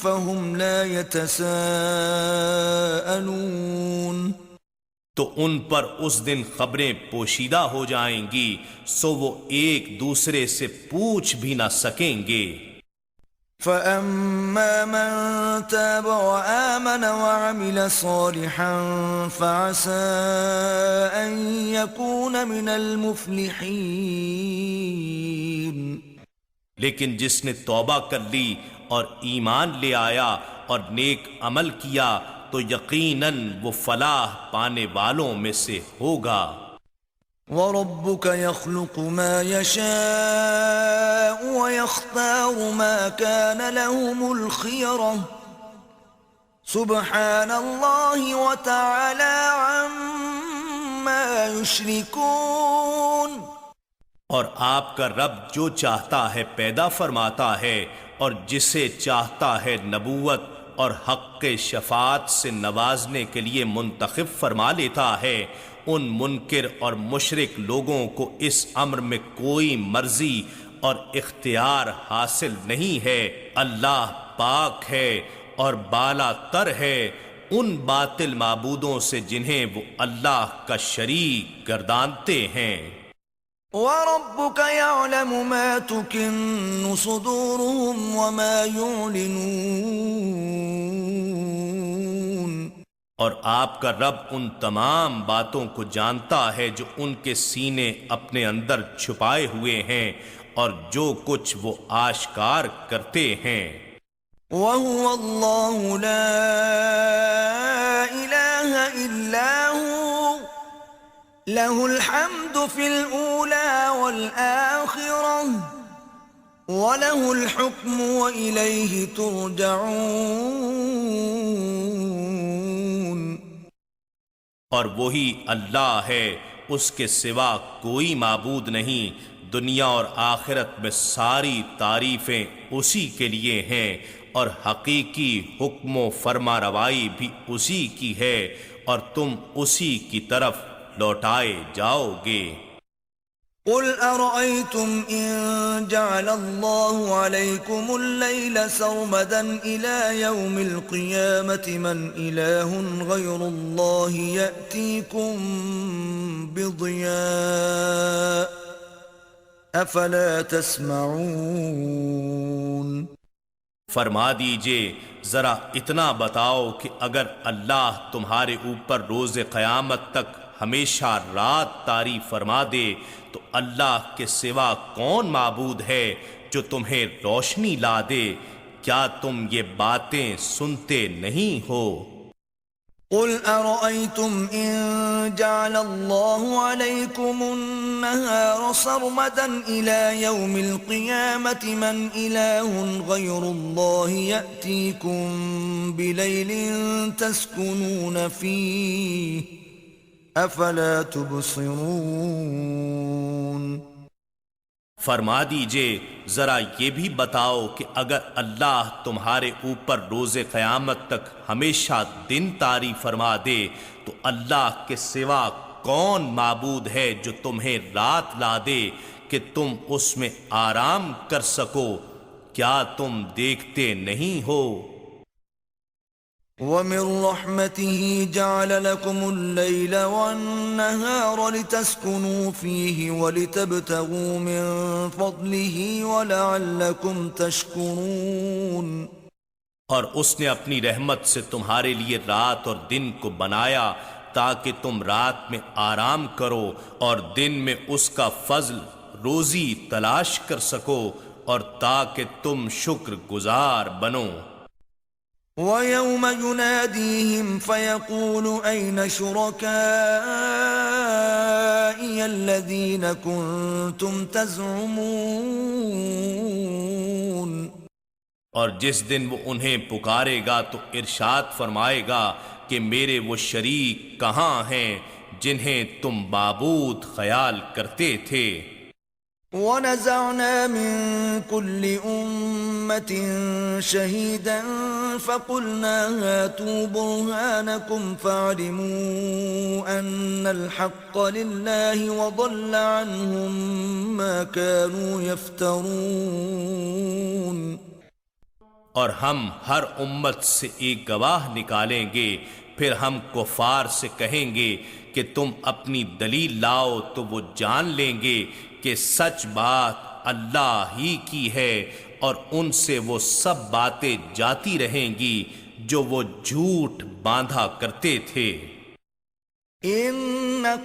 فَهُمْ لَا يَتَسَاءَلُونَ، تو ان پر اس دن خبریں پوشیدہ ہو جائیں گی، سو وہ ایک دوسرے سے پوچھ بھی نہ سکیں گے۔ فَأَمَّا مَن تَابَ وَآمَنَ وَعَمِلَ صَالِحًا فَعَسَىٰ أَن يَكُونَ مِنَ الْمُفْلِحِينَ، لیکن جس نے توبہ کر لی اور ایمان لے آیا اور نیک عمل کیا تو یقیناً وہ فلاح پانے والوں میں سے ہوگا۔ وَرَبُّكَ يَخْلُقُ مَا يَشَاءُ وَيَخْتَارُ مَا كَانَ لَهُمُ الْخِيَرَةُ، سُبْحَانَ اللَّهِ وَتَعَالَى عَمَّا يُشْرِكُونَ۔ اور آپ کا رب جو چاہتا ہے پیدا فرماتا ہے اور جسے چاہتا ہے نبوت اور حق شفاعت سے نوازنے کے لیے منتخب فرما لیتا ہے۔ ان منکر اور مشرک لوگوں کو اس امر میں کوئی مرضی اور اختیار حاصل نہیں ہے۔ اللہ پاک ہے اور بالا تر ہے ان باطل معبودوں سے جنہیں وہ اللہ کا شریک گردانتے ہیں۔ وَرَبُّكَ يَعْلَمُ مَا تُكِنُّ صُدُورُهُمْ وَمَا يُعْلِنُونَ، اور آپ کا رب ان تمام باتوں کو جانتا ہے جو ان کے سینے اپنے اندر چھپائے ہوئے ہیں اور جو کچھ وہ آشکار کرتے ہیں۔ وَهُوَ اللَّهُ لَا إِلَٰهَ إِلَّا هُوَ لَهُ الْحَمْدُ فِي الْأُولَى وَالْآخِرَةِ وَلَهُ الْحُكْمُ وَإِلَيْهِ تُرْجَعُونَ۔ اور وہی اللہ ہے، اس کے سوا کوئی معبود نہیں، دنیا اور آخرت میں ساری تعریفیں اسی کے لیے ہیں، اور حقیقی حکم و فرما روائی بھی اسی کی ہے، اور تم اسی کی طرف لوٹائے جاؤ گے۔ قُلْ أَرَأَيْتُمْ إِن جَعَلَ اللَّهُ عَلَيْكُمُ اللَّيْلَ سَرْمَدًا إِلَى يَوْمِ الْقِيَامَةِ مَنْ إِلَٰهٌ غَيْرُ اللَّهِ يَأْتِيكُمْ بِضِيَاءٍ أَفَلَا تَسْمَعُونَ۔ فرما دیجئے ذرا اتنا بتاؤ کہ اگر اللہ تمہارے اوپر روز قیامت تک ہمیشہ رات طاری فرما دے تو اللہ کے سوا کون معبود ہے جو تمہیں روشنی لا دے؟ کیا تم یہ باتیں سنتے نہیں ہو؟ قُلْ أَرَأَيْتُمْ إِن جَعَلَ اللَّهُ عَلَيْكُمُ النَّهَارَ سَرْمَدًا إِلَى يَوْمِ الْقِيَامَةِ مَنْ إِلَٰهٌ غَيْرُ اللَّهِ يَأْتِيكُمْ بِلَيْلٍ تَسْكُنُونَ فِيهِ أَفَلَا تُبْصِرُونَ۔ فرما دیجئے ذرا یہ بھی بتاؤ کہ اگر اللہ تمہارے اوپر روز قیامت تک ہمیشہ دن طاری فرما دے تو اللہ کے سوا کون معبود ہے جو تمہیں رات لا دے کہ تم اس میں آرام کر سکو؟ کیا تم دیکھتے نہیں ہو؟ وَمِن رَّحْمَتِهِ جَعَلَ لَكُمُ اللَّيْلَ وَالنَّهَارَ لِتَسْكُنُوا فِيهِ وَلِتَبْتَغُوا مِن فَضْلِهِ وَلَعَلَّكُمْ تَشْكُرُونَ۔ اور اس نے اپنی رحمت سے تمہارے لیے رات اور دن کو بنایا تاکہ تم رات میں آرام کرو اور دن میں اس کا فضل روزی تلاش کر سکو اور تاکہ تم شکر گزار بنو۔ وَيَوْمَ يُنَادِيهِمْ فَيَقُولُ أَيْنَ شُرَكَائِيَ الَّذِينَ كُنتُمْ تَزْعُمُونَ اور جس دن وہ انہیں پکارے گا تو ارشاد فرمائے گا کہ میرے وہ شریک کہاں ہیں جنہیں تم معبود خیال کرتے تھے۔ وَنَزَعْنَا مِن كُلِّ أُمَّةٍ شَهِيدًا فَقُلْنَا هَاتُوا بُرْهَانَكُمْ فَاعْلِمُوا أَنَّ الْحَقَّ لِلَّهِ وَضَلَّ عَنْهُمْ مَا كَانُوا يَفْتَرُونَ۔ اور ہم ہر امت سے ایک گواہ نکالیں گے، پھر ہم کفار سے کہیں گے کہ تم اپنی دلیل لاؤ تو وہ جان لیں گے کہ سچ بات اللہ ہی کی ہے، اور ان سے وہ سب باتیں جاتی رہیں گی جو وہ جھوٹ باندھا کرتے تھے۔ إن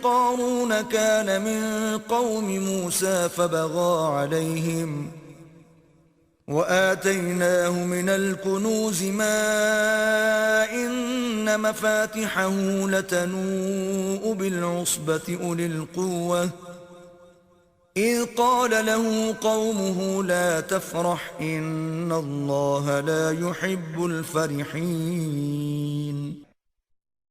قارون كان من قوم موسى فبغى عليهم وآتيناه من الكنوز ما إن مفاتحه لتنوء بالعصبة أولي القوة إذ قال له قومه لا تفرح إن الله لا يحب الفرحين۔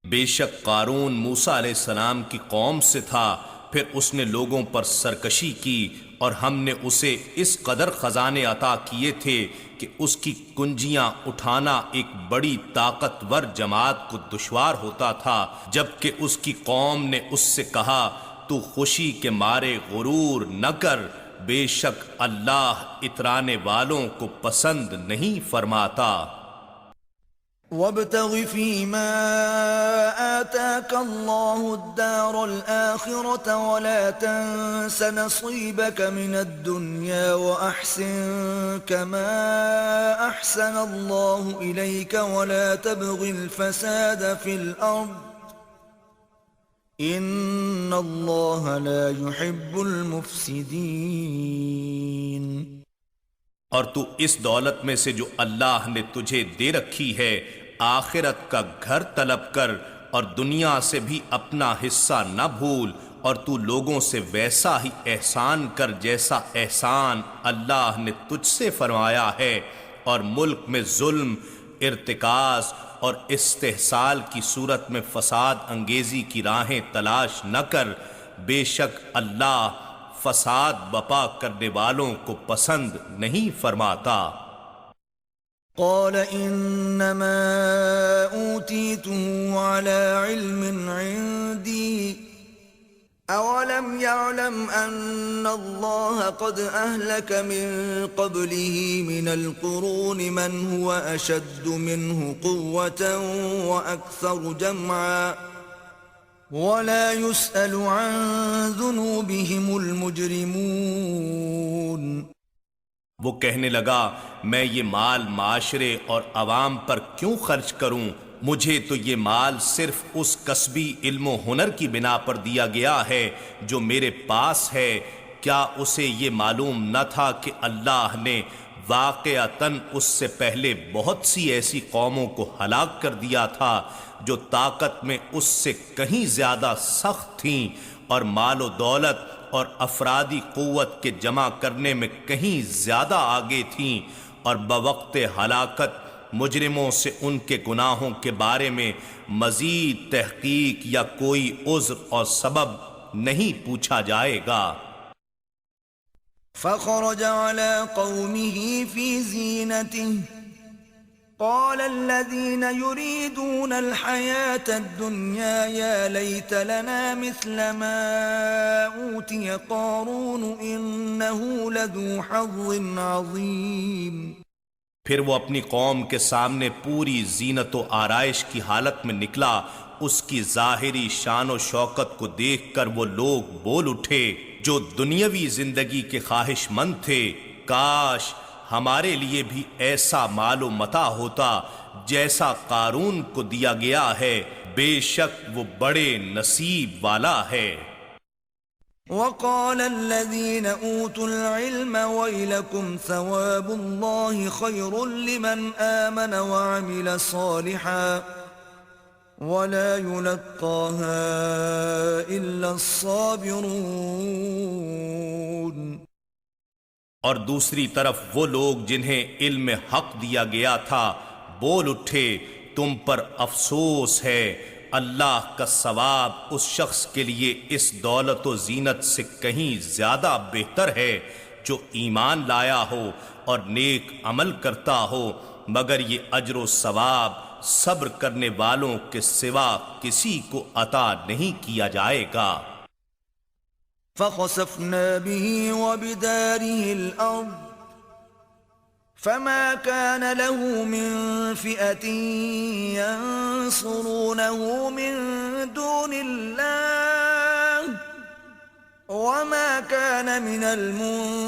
بے شک قارون موسیٰ علیہ السلام کی قوم سے تھا، پھر اس نے لوگوں پر سرکشی کی، اور ہم نے اسے اس قدر خزانے عطا کیے تھے کہ اس کی کنجیاں اٹھانا ایک بڑی طاقتور جماعت کو دشوار ہوتا تھا، جبکہ اس کی قوم نے اس سے کہا تو خوشی کے مارے غرور نہ کر، بے شک اللہ اترانے والوں کو پسند نہیں فرماتا۔ وابتغ فيما آتاك الله الدار الآخرة ولا تنس نصيبك من الدنيا وأحسن كما أحسن الله إليك ولا تبغ الفساد في الأرض إن الله لا يحب المفسدين۔ اور تو اس دولت میں سے جو اللہ نے تجھے دے رکھی ہے آخرت کا گھر طلب کر، اور دنیا سے بھی اپنا حصہ نہ بھول، اور تو لوگوں سے ویسا ہی احسان کر جیسا احسان اللہ نے تجھ سے فرمایا ہے، اور ملک میں ظلم، ارتکاز اور استحصال کی صورت میں فساد انگیزی کی راہیں تلاش نہ کر، بے شک اللہ فساد بپا کرنے والوں کو پسند نہیں فرماتا۔ قال انما اوتیته على علم عندي اولم يعلم ان الله قد اهلك من قبله من القرون من هو اشد منه قوة واكثر جمعا ولا يسأل عن ذنوبهم المجرمون۔ وہ کہنے لگا میں یہ مال معاشرے اور عوام پر کیوں خرچ کروں؟ مجھے تو یہ مال صرف اس کسبی علم و ہنر کی بنا پر دیا گیا ہے جو میرے پاس ہے۔ کیا اسے یہ معلوم نہ تھا کہ اللہ نے واقعتاً اس سے پہلے بہت سی ایسی قوموں کو ہلاک کر دیا تھا جو طاقت میں اس سے کہیں زیادہ سخت تھیں، اور مال و دولت اور افرادی قوت کے جمع کرنے میں کہیں زیادہ آگے تھیں، اور بوقت ہلاکت مجرموں سے ان کے گناہوں کے بارے میں مزید تحقیق یا کوئی عذر اور سبب نہیں پوچھا جائے گا۔ فخرج على قومه في زينته قال الذين يريدون الحياة الدنيا يا ليت لنا مثل ما أوتي قارون إنه لذو حظ عظيم۔ پھر وہ اپنی قوم کے سامنے پوری زینت و آرائش کی حالت میں نکلا۔ اس کی ظاہری شان و شوکت کو دیکھ کر وہ لوگ بول اٹھے جو دنیاوی زندگی کے خواہش مند تھے، کاش ہمارے لیے بھی ایسا مال و متاع ہوتا جیسا قارون کو دیا گیا ہے، بے شک وہ بڑے نصیب والا ہے۔ وقال الذين أوتوا العلم ويلكم ثواب الله خير لمن آمن وعمل صالحا ولا يلقاها إلا الصابرون۔ اور دوسری طرف وہ لوگ جنہیں علم حق دیا گیا تھا بول اٹھے تم پر افسوس ہے، اللہ کا ثواب اس شخص کے لیے اس دولت و زینت سے کہیں زیادہ بہتر ہے جو ایمان لایا ہو اور نیک عمل کرتا ہو، مگر یہ اجر و ثواب صبر کرنے والوں کے سوا کسی کو عطا نہیں کیا جائے گا۔ فخسفنا به وبداره الأرض فما كان له من فئة ينصرونه من دون الله وما كان من المنتصرين۔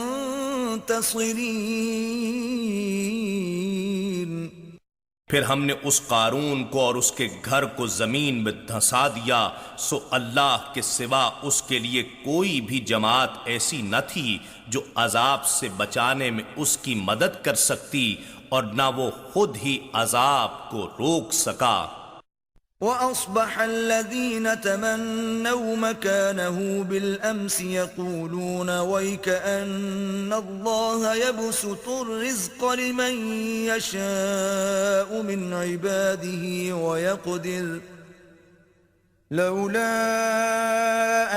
پھر ہم نے اس قارون کو اور اس کے گھر کو زمین میں دھنسا دیا، سو اللہ کے سوا اس کے لیے کوئی بھی جماعت ایسی نہ تھی جو عذاب سے بچانے میں اس کی مدد کر سکتی، اور نہ وہ خود ہی عذاب کو روک سکا۔ وأصبح الذين تمنوا مكانه بالأمس يقولون ويكأن الله يبسط الرزق لمن يشاء من عباده ويقدر لولا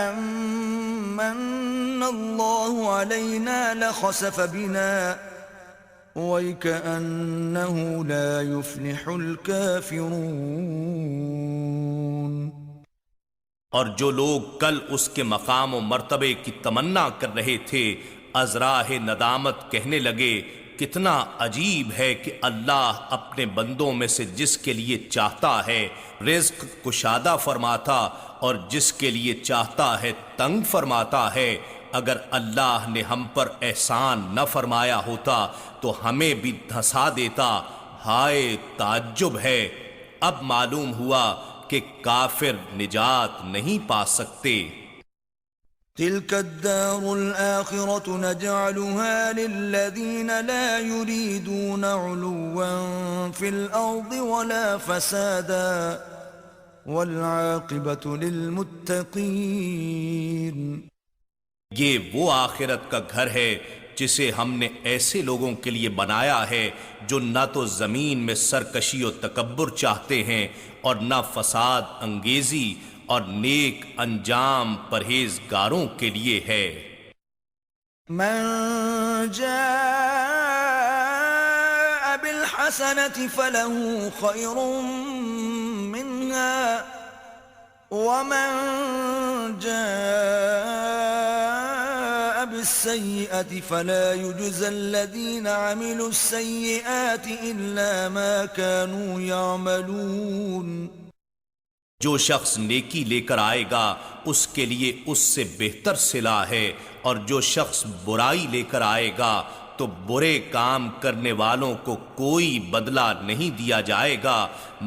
أن من الله علينا لخسف بنا وَيْكَأَنَّهُ لَا يُفْلِحُ الْكَافِرُونَ۔ اور جو لوگ کل اس کے مقام و مرتبے کی تمنا کر رہے تھے ازراہ ندامت کہنے لگے، کتنا عجیب ہے کہ اللہ اپنے بندوں میں سے جس کے لیے چاہتا ہے رزق کشادہ فرماتا اور جس کے لیے چاہتا ہے تنگ فرماتا ہے۔ اگر اللہ نے ہم پر احسان نہ فرمایا ہوتا تو ہمیں بھی دھنسا دیتا۔ ہائے تعجب ہے، اب معلوم ہوا کہ کافر نجات نہیں پا سکتے۔ تلك الدار الآخرة نجعلها للذين لا يريدون علوا في الأرض ولا فسادا والعاقبة للمتقين۔ یہ وہ آخرت کا گھر ہے جسے ہم نے ایسے لوگوں کے لیے بنایا ہے جو نہ تو زمین میں سرکشی و تکبر چاہتے ہیں اور نہ فساد انگیزی، اور نیک انجام پرہیزگاروں کے لیے ہے۔ من جاء بالحسنة فله خير منها ومن جاء بالسيئة فلا يجزى الذين عملوا السيئات إلا ما كانوا يعملون۔ جو شخص نیکی لے کر آئے گا اس کے لیے اس سے بہتر صلہ ہے، اور جو شخص برائی لے کر آئے گا تو برے کام کرنے والوں کو کوئی بدلہ نہیں دیا جائے گا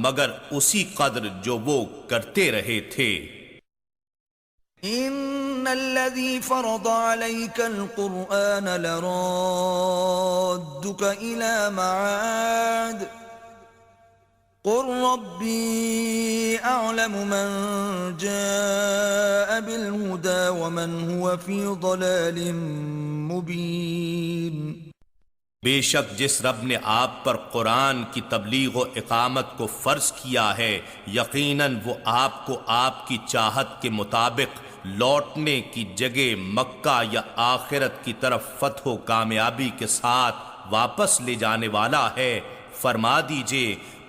مگر اسی قدر جو وہ کرتے رہے تھے۔ ان الذي فرض عليك القرآن لرادك الى معاد قل ربي اعلم من جاء بالهدى ومن هو في ضلال مبين۔ بے شک جس رب نے آپ پر قرآن کی تبلیغ و اقامت کو فرض کیا ہے، یقیناً وہ آپ کو آپ کی چاہت کے مطابق لوٹنے کی جگہ مکہ یا آخرت کی طرف فتح و کامیابی کے ساتھ واپس لے جانے والا ہے۔ فرما دیجئے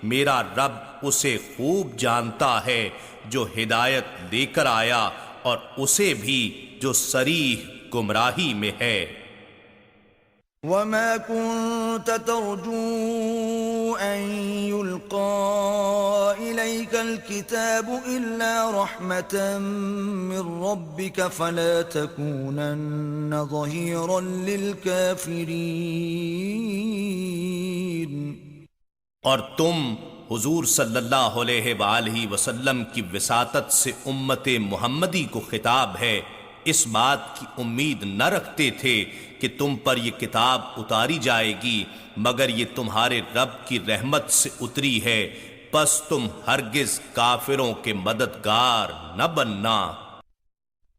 میرا رب اسے خوب جانتا ہے جو ہدایت لے کر آیا اور اسے بھی جو صریح گمراہی میں ہے۔ وما كنت ترجو أن يلقى إليك الكتاب إلا رحمة من ربك فلا تكونن ظهيرا للكافرين۔ اور تم حضور صلی اللہ علیہ وآلہ وسلم کی وساطت سے امت محمدی کو خطاب ہے، اس بات کی امید نہ رکھتے تھے کہ تم پر یہ کتاب اتاری جائے گی مگر یہ تمہارے رب کی رحمت سے اتری ہے، پس تم ہرگز کافروں کے مددگار نہ بننا۔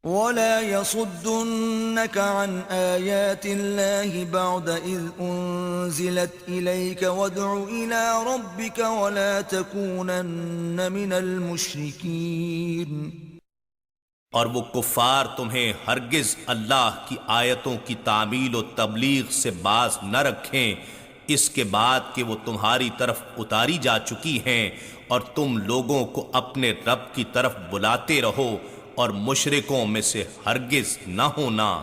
ولا يصدنك عن آيات الله بعد إذ أنزلت إليك وادع إلى ربك ولا تكونن من المشركين۔ اور وہ کفار تمہیں ہرگز اللہ کی آیتوں کی تعمیل و تبلیغ سے باز نہ رکھیں اس کے بعد کہ وہ تمہاری طرف اتاری جا چکی ہیں، اور تم لوگوں کو اپنے رب کی طرف بلاتے رہو اور مشرکوں میں سے ہرگز نہ ہونا۔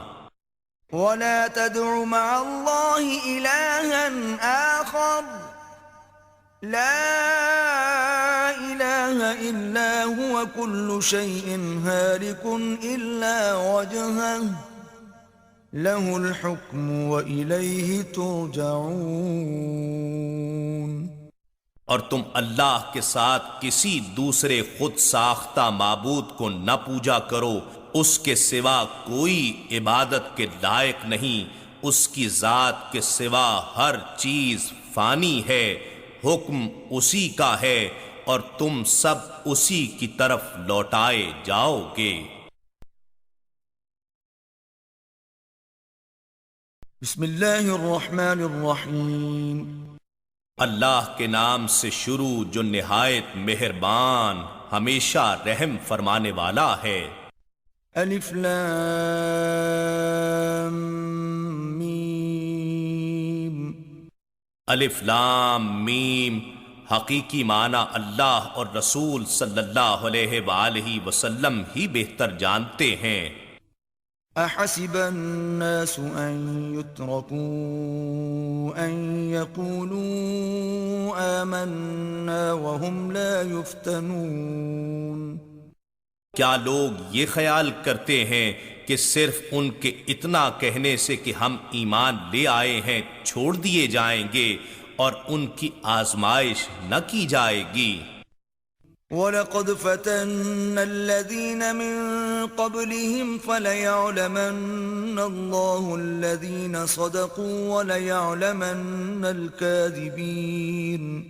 ولا تدع مع الله إلها آخر لا إله إلا هو كل شيء هالك إلا وجهه له الحكم وإليه ترجعون۔ اور تم اللہ کے ساتھ کسی دوسرے خود ساختہ معبود کو نہ پوجا کرو، اس کے سوا کوئی عبادت کے لائق نہیں، اس کی ذات کے سوا ہر چیز فانی ہے، حکم اسی کا ہے اور تم سب اسی کی طرف لوٹائے جاؤ گے۔ بسم اللہ الرحمن الرحیم۔ اللہ کے نام سے شروع جو نہایت مہربان ہمیشہ رحم فرمانے والا ہے۔ الف لام میم۔ الف لام میم، حقیقی معنی اللہ اور رسول صلی اللہ علیہ وآلہ وسلم ہی بہتر جانتے ہیں۔ احسب الناس ان يتركوا ان يقولوا آمنا وهم لا يفتنون۔ کیا لوگ یہ خیال کرتے ہیں کہ صرف ان کے اتنا کہنے سے کہ ہم ایمان لے آئے ہیں چھوڑ دیے جائیں گے اور ان کی آزمائش نہ کی جائے گی؟ وَلَقَدْ فَتَنَّ الَّذِينَ مِن قَبْلِهِمْ فَلَيَعْلَمَنَّ اللَّهُ الَّذِينَ صَدَقُوا وَلَيَعْلَمَنَّ الْكَاذِبِينَ۔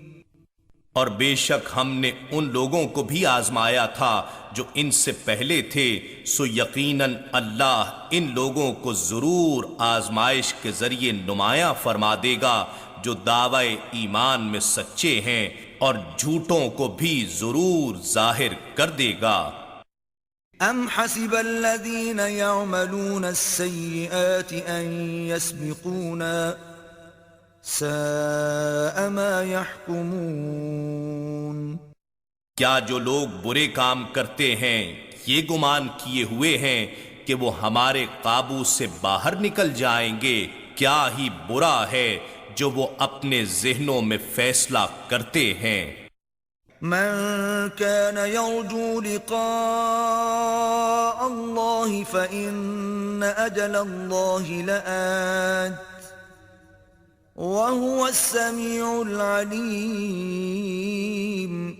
اور بے شک ہم نے ان لوگوں کو بھی آزمایا تھا جو ان سے پہلے تھے، سو یقیناً اللہ ان لوگوں کو ضرور آزمائش کے ذریعے نمایاں فرما دے گا جو دعوی ایمان میں سچے ہیں، اور جھوٹوں کو بھی ضرور ظاہر کر دے گا۔ ام حسب الذین یعملون السیئات ان یسبقونا ساء ما یحکمون۔ کیا جو لوگ برے کام کرتے ہیں یہ گمان کیے ہوئے ہیں کہ وہ ہمارے قابو سے باہر نکل جائیں گے؟ کیا ہی برا ہے جو وہ اپنے ذہنوں میں فیصلہ کرتے ہیں۔ من كان يرجو لقاء الله فإن أجل الله لآت وهو السميع العليم۔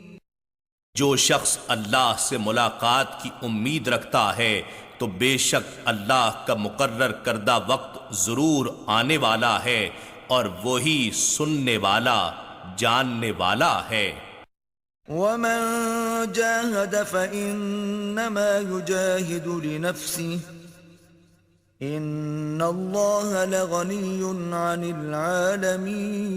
جو شخص اللہ سے ملاقات کی امید رکھتا ہے تو بے شک اللہ کا مقرر کردہ وقت ضرور آنے والا ہے، اور وہی سننے والا جاننے والا ہے۔ ومن جاهد فإنما يجاهد لنفسه إن الله لغني عن العالمين۔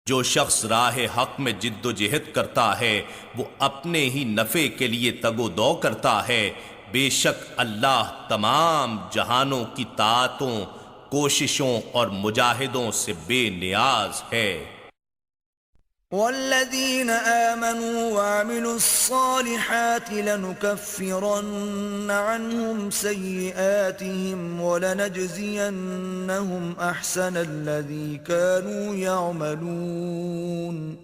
جو شخص راہ حق میں جد و جہد کرتا ہے وہ اپنے ہی نفع کے لیے تگ و دو کرتا ہے، بے شک اللہ تمام جہانوں کی طاعتوں، کوششوں اور مجاہدوں سے بے نیاز ہے۔ والذین آمنوا وعملوا الصالحات لنكفرن عنهم سیئاتهم ولنجزینهم احسن الذی كانوا یعملون۔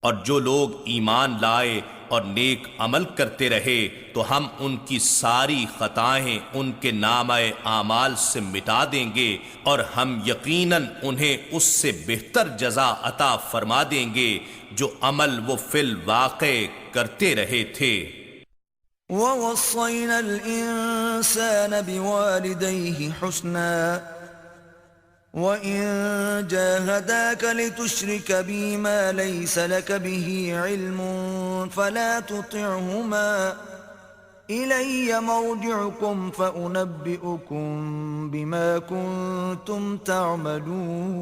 اور جو لوگ ایمان لائے اور نیک عمل کرتے رہے تو ہم ان کی ساری خطائیں ان کے نامہ اعمال سے مٹا دیں گے، اور ہم یقیناً انہیں اس سے بہتر جزا عطا فرما دیں گے جو عمل وہ فی الواقع کرتے رہے تھے۔ ووصينا الإنسان بوالديه حسنا وإن جاهداك لتشرك بي ما ليس لك به علم فلا تطعهما إلي مرجعكم فأنبئكم بما كنتم تعملون۔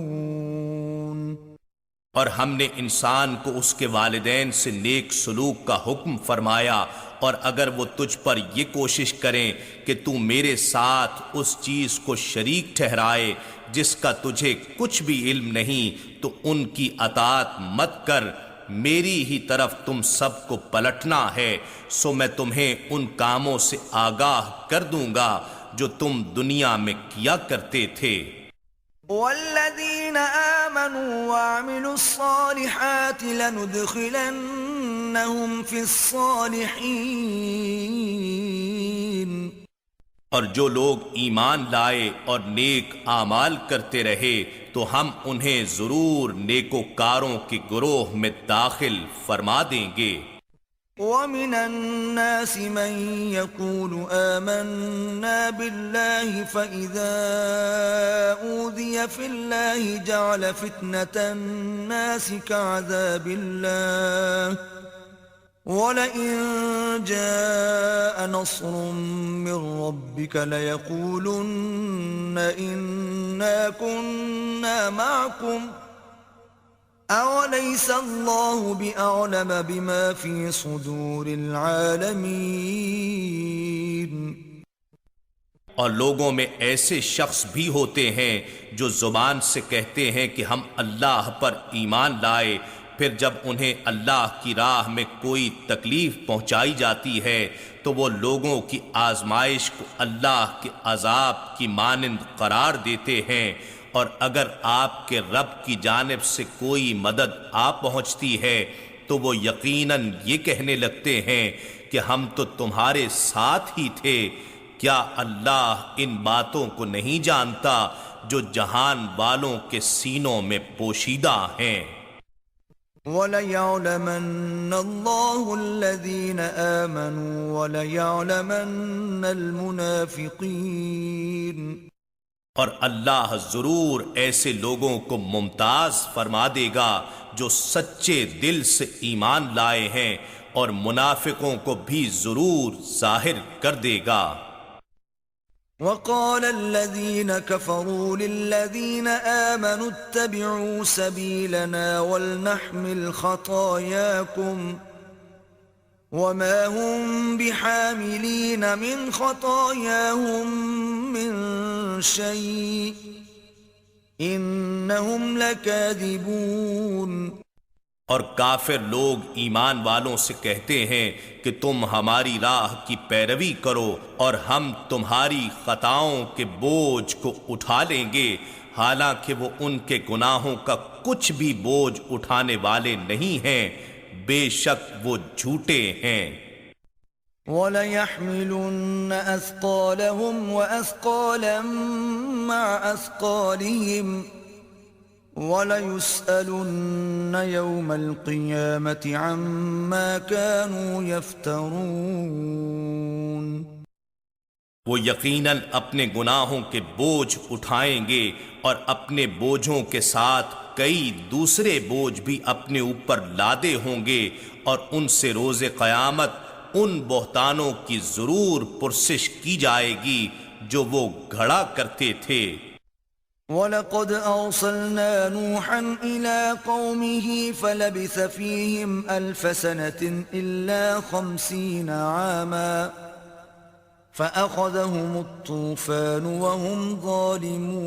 اور ہم نے انسان کو اس کے والدین سے نیک سلوک کا حکم فرمایا، اور اگر وہ تجھ پر یہ کوشش کریں کہ تو میرے ساتھ اس چیز کو شریک ٹھہرائے جس کا تجھے کچھ بھی علم نہیں، تو ان کی اطاعت مت کر، میری ہی طرف تم سب کو پلٹنا ہے، سو میں تمہیں ان کاموں سے آگاہ کر دوں گا جو تم دنیا میں کیا کرتے تھے۔ والذین آمنوا وعملوا الصالحات لندخلنهم فی الصالحین، اور جو لوگ ایمان لائے اور نیک اعمال کرتے رہے تو ہم انہیں ضرور نیکوکاروں کے گروہ میں داخل فرما دیں گے۔ وَمِنَ النَّاسِ مَن يَقُولُ آمَنَّا بِاللَّهِ فَإِذَا أُوذِيَ فِي اللَّهِ جَعَلَ فِتْنَةَ النَّاسِ كَعَذَابِ اللَّهِ وَلَئِن جَاءَ نَصْرٌ مِّن رَّبِّكَ لَيَقُولُنَّ إِنَّا كُنَّا مَعَكُمْ أَوَلَيْسَ اللَّهُ بِأَعْلَمَ بِمَا فِي صُدُورِ الْعَالَمِينَ۔ اور لوگوں میں ایسے شخص بھی ہوتے ہیں جو زبان سے کہتے ہیں کہ ہم اللہ پر ایمان لائے، پھر جب انہیں اللہ کی راہ میں کوئی تکلیف پہنچائی جاتی ہے تو وہ لوگوں کی آزمائش کو اللہ کے عذاب کی مانند قرار دیتے ہیں، اور اگر آپ کے رب کی جانب سے کوئی مدد آ پہنچتی ہے تو وہ یقیناً یہ کہنے لگتے ہیں کہ ہم تو تمہارے ساتھ ہی تھے، کیا اللہ ان باتوں کو نہیں جانتا جو جہان والوں کے سینوں میں پوشیدہ ہیں؟ وَلَيَعْلَمَنَّ اللَّهُ الَّذِينَ آمَنُوا وَلَيَعْلَمَنَّ الْمُنَافِقِينَ۔ اور اللہ ضرور ایسے لوگوں کو ممتاز فرما دے گا جو سچے دل سے ایمان لائے ہیں، اور منافقوں کو بھی ضرور ظاہر کر دے گا۔ وَقَالَ الَّذِينَ كَفَرُوا لِلَّذِينَ آمَنُوا اتَّبِعُوا سَبِيلَنَا وَلْنَحْمِلْ خَطَايَاكُمْ وَمَا هُمْ بِحَامِلِينَ مِنْ خَطَايَاهُمْ مِنْ شَيْءٍ إِنَّهُمْ لَكَاذِبُونَ۔ اور کافر لوگ ایمان والوں سے کہتے ہیں کہ تم ہماری راہ کی پیروی کرو اور ہم تمہاری خطاؤں کے بوجھ کو اٹھا لیں گے، حالانکہ وہ ان کے گناہوں کا کچھ بھی بوجھ اٹھانے والے نہیں ہیں، بے شک وہ جھوٹے ہیں۔ وَلَيَحْمِلُنَّ أَثْقَالَهُمْ وَأَثْقَالًا مَّعَ أَثْقَالِهِمْ وَلَيُسْأَلُنَّ يَوْمَ الْقِيَامَةِ عَمَّا كَانُوا يَفْتَرُونَ۔ وہ یقیناً اپنے گناہوں کے بوجھ اٹھائیں گے، اور اپنے بوجھوں کے ساتھ کئی دوسرے بوجھ بھی اپنے اوپر لادے ہوں گے، اور ان سے روز قیامت ان بہتانوں کی ضرور پرسش کی جائے گی جو وہ گھڑا کرتے تھے۔ وَلَقَدْ أَرْسَلْنَا نُوحًا إِلَىٰ قَوْمِهِ فَلَبِثَ فِيهِمْ أَلْفَ سَنَةٍ إِلَّا 50 عَامًا فَأَخَذَهُمُ الطُّوفَانُ وَهُمْ ظَالِمُونَ۔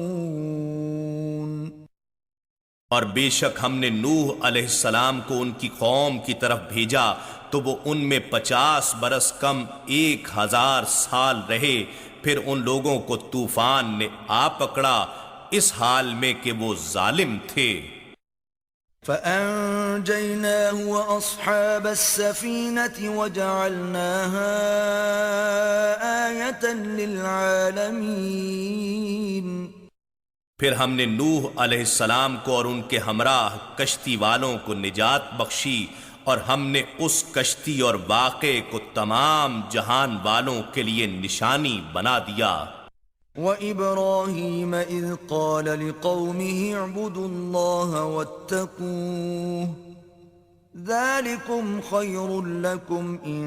اور بے شک ہم نے نوح علیہ السلام کو ان کی قوم کی طرف بھیجا تو وہ ان میں 50 برس کم 1000 سال رہے، پھر ان لوگوں کو طوفان نے آ پکڑا اس حال میں کہ وہ ظالم تھے۔ فَأَنجَيْنَاهُ وَأَصْحَابَ السَّفِينَةِ وَجَعَلْنَاهَا آيَةً لِلْعَالَمِينَ۔ پھر ہم نے نوح علیہ السلام کو اور ان کے ہمراہ کشتی والوں کو نجات بخشی اور ہم نے اس کشتی اور واقعے کو تمام جہان والوں کے لیے نشانی بنا دیا۔ وَإِبْرَاهِيمَ إِذْ قَالَ لِقَوْمِهِ اعْبُدُوا اللَّهَ وَاتَّقُوهُ ذَلِكُمْ خَيْرٌ لَكُمْ إِن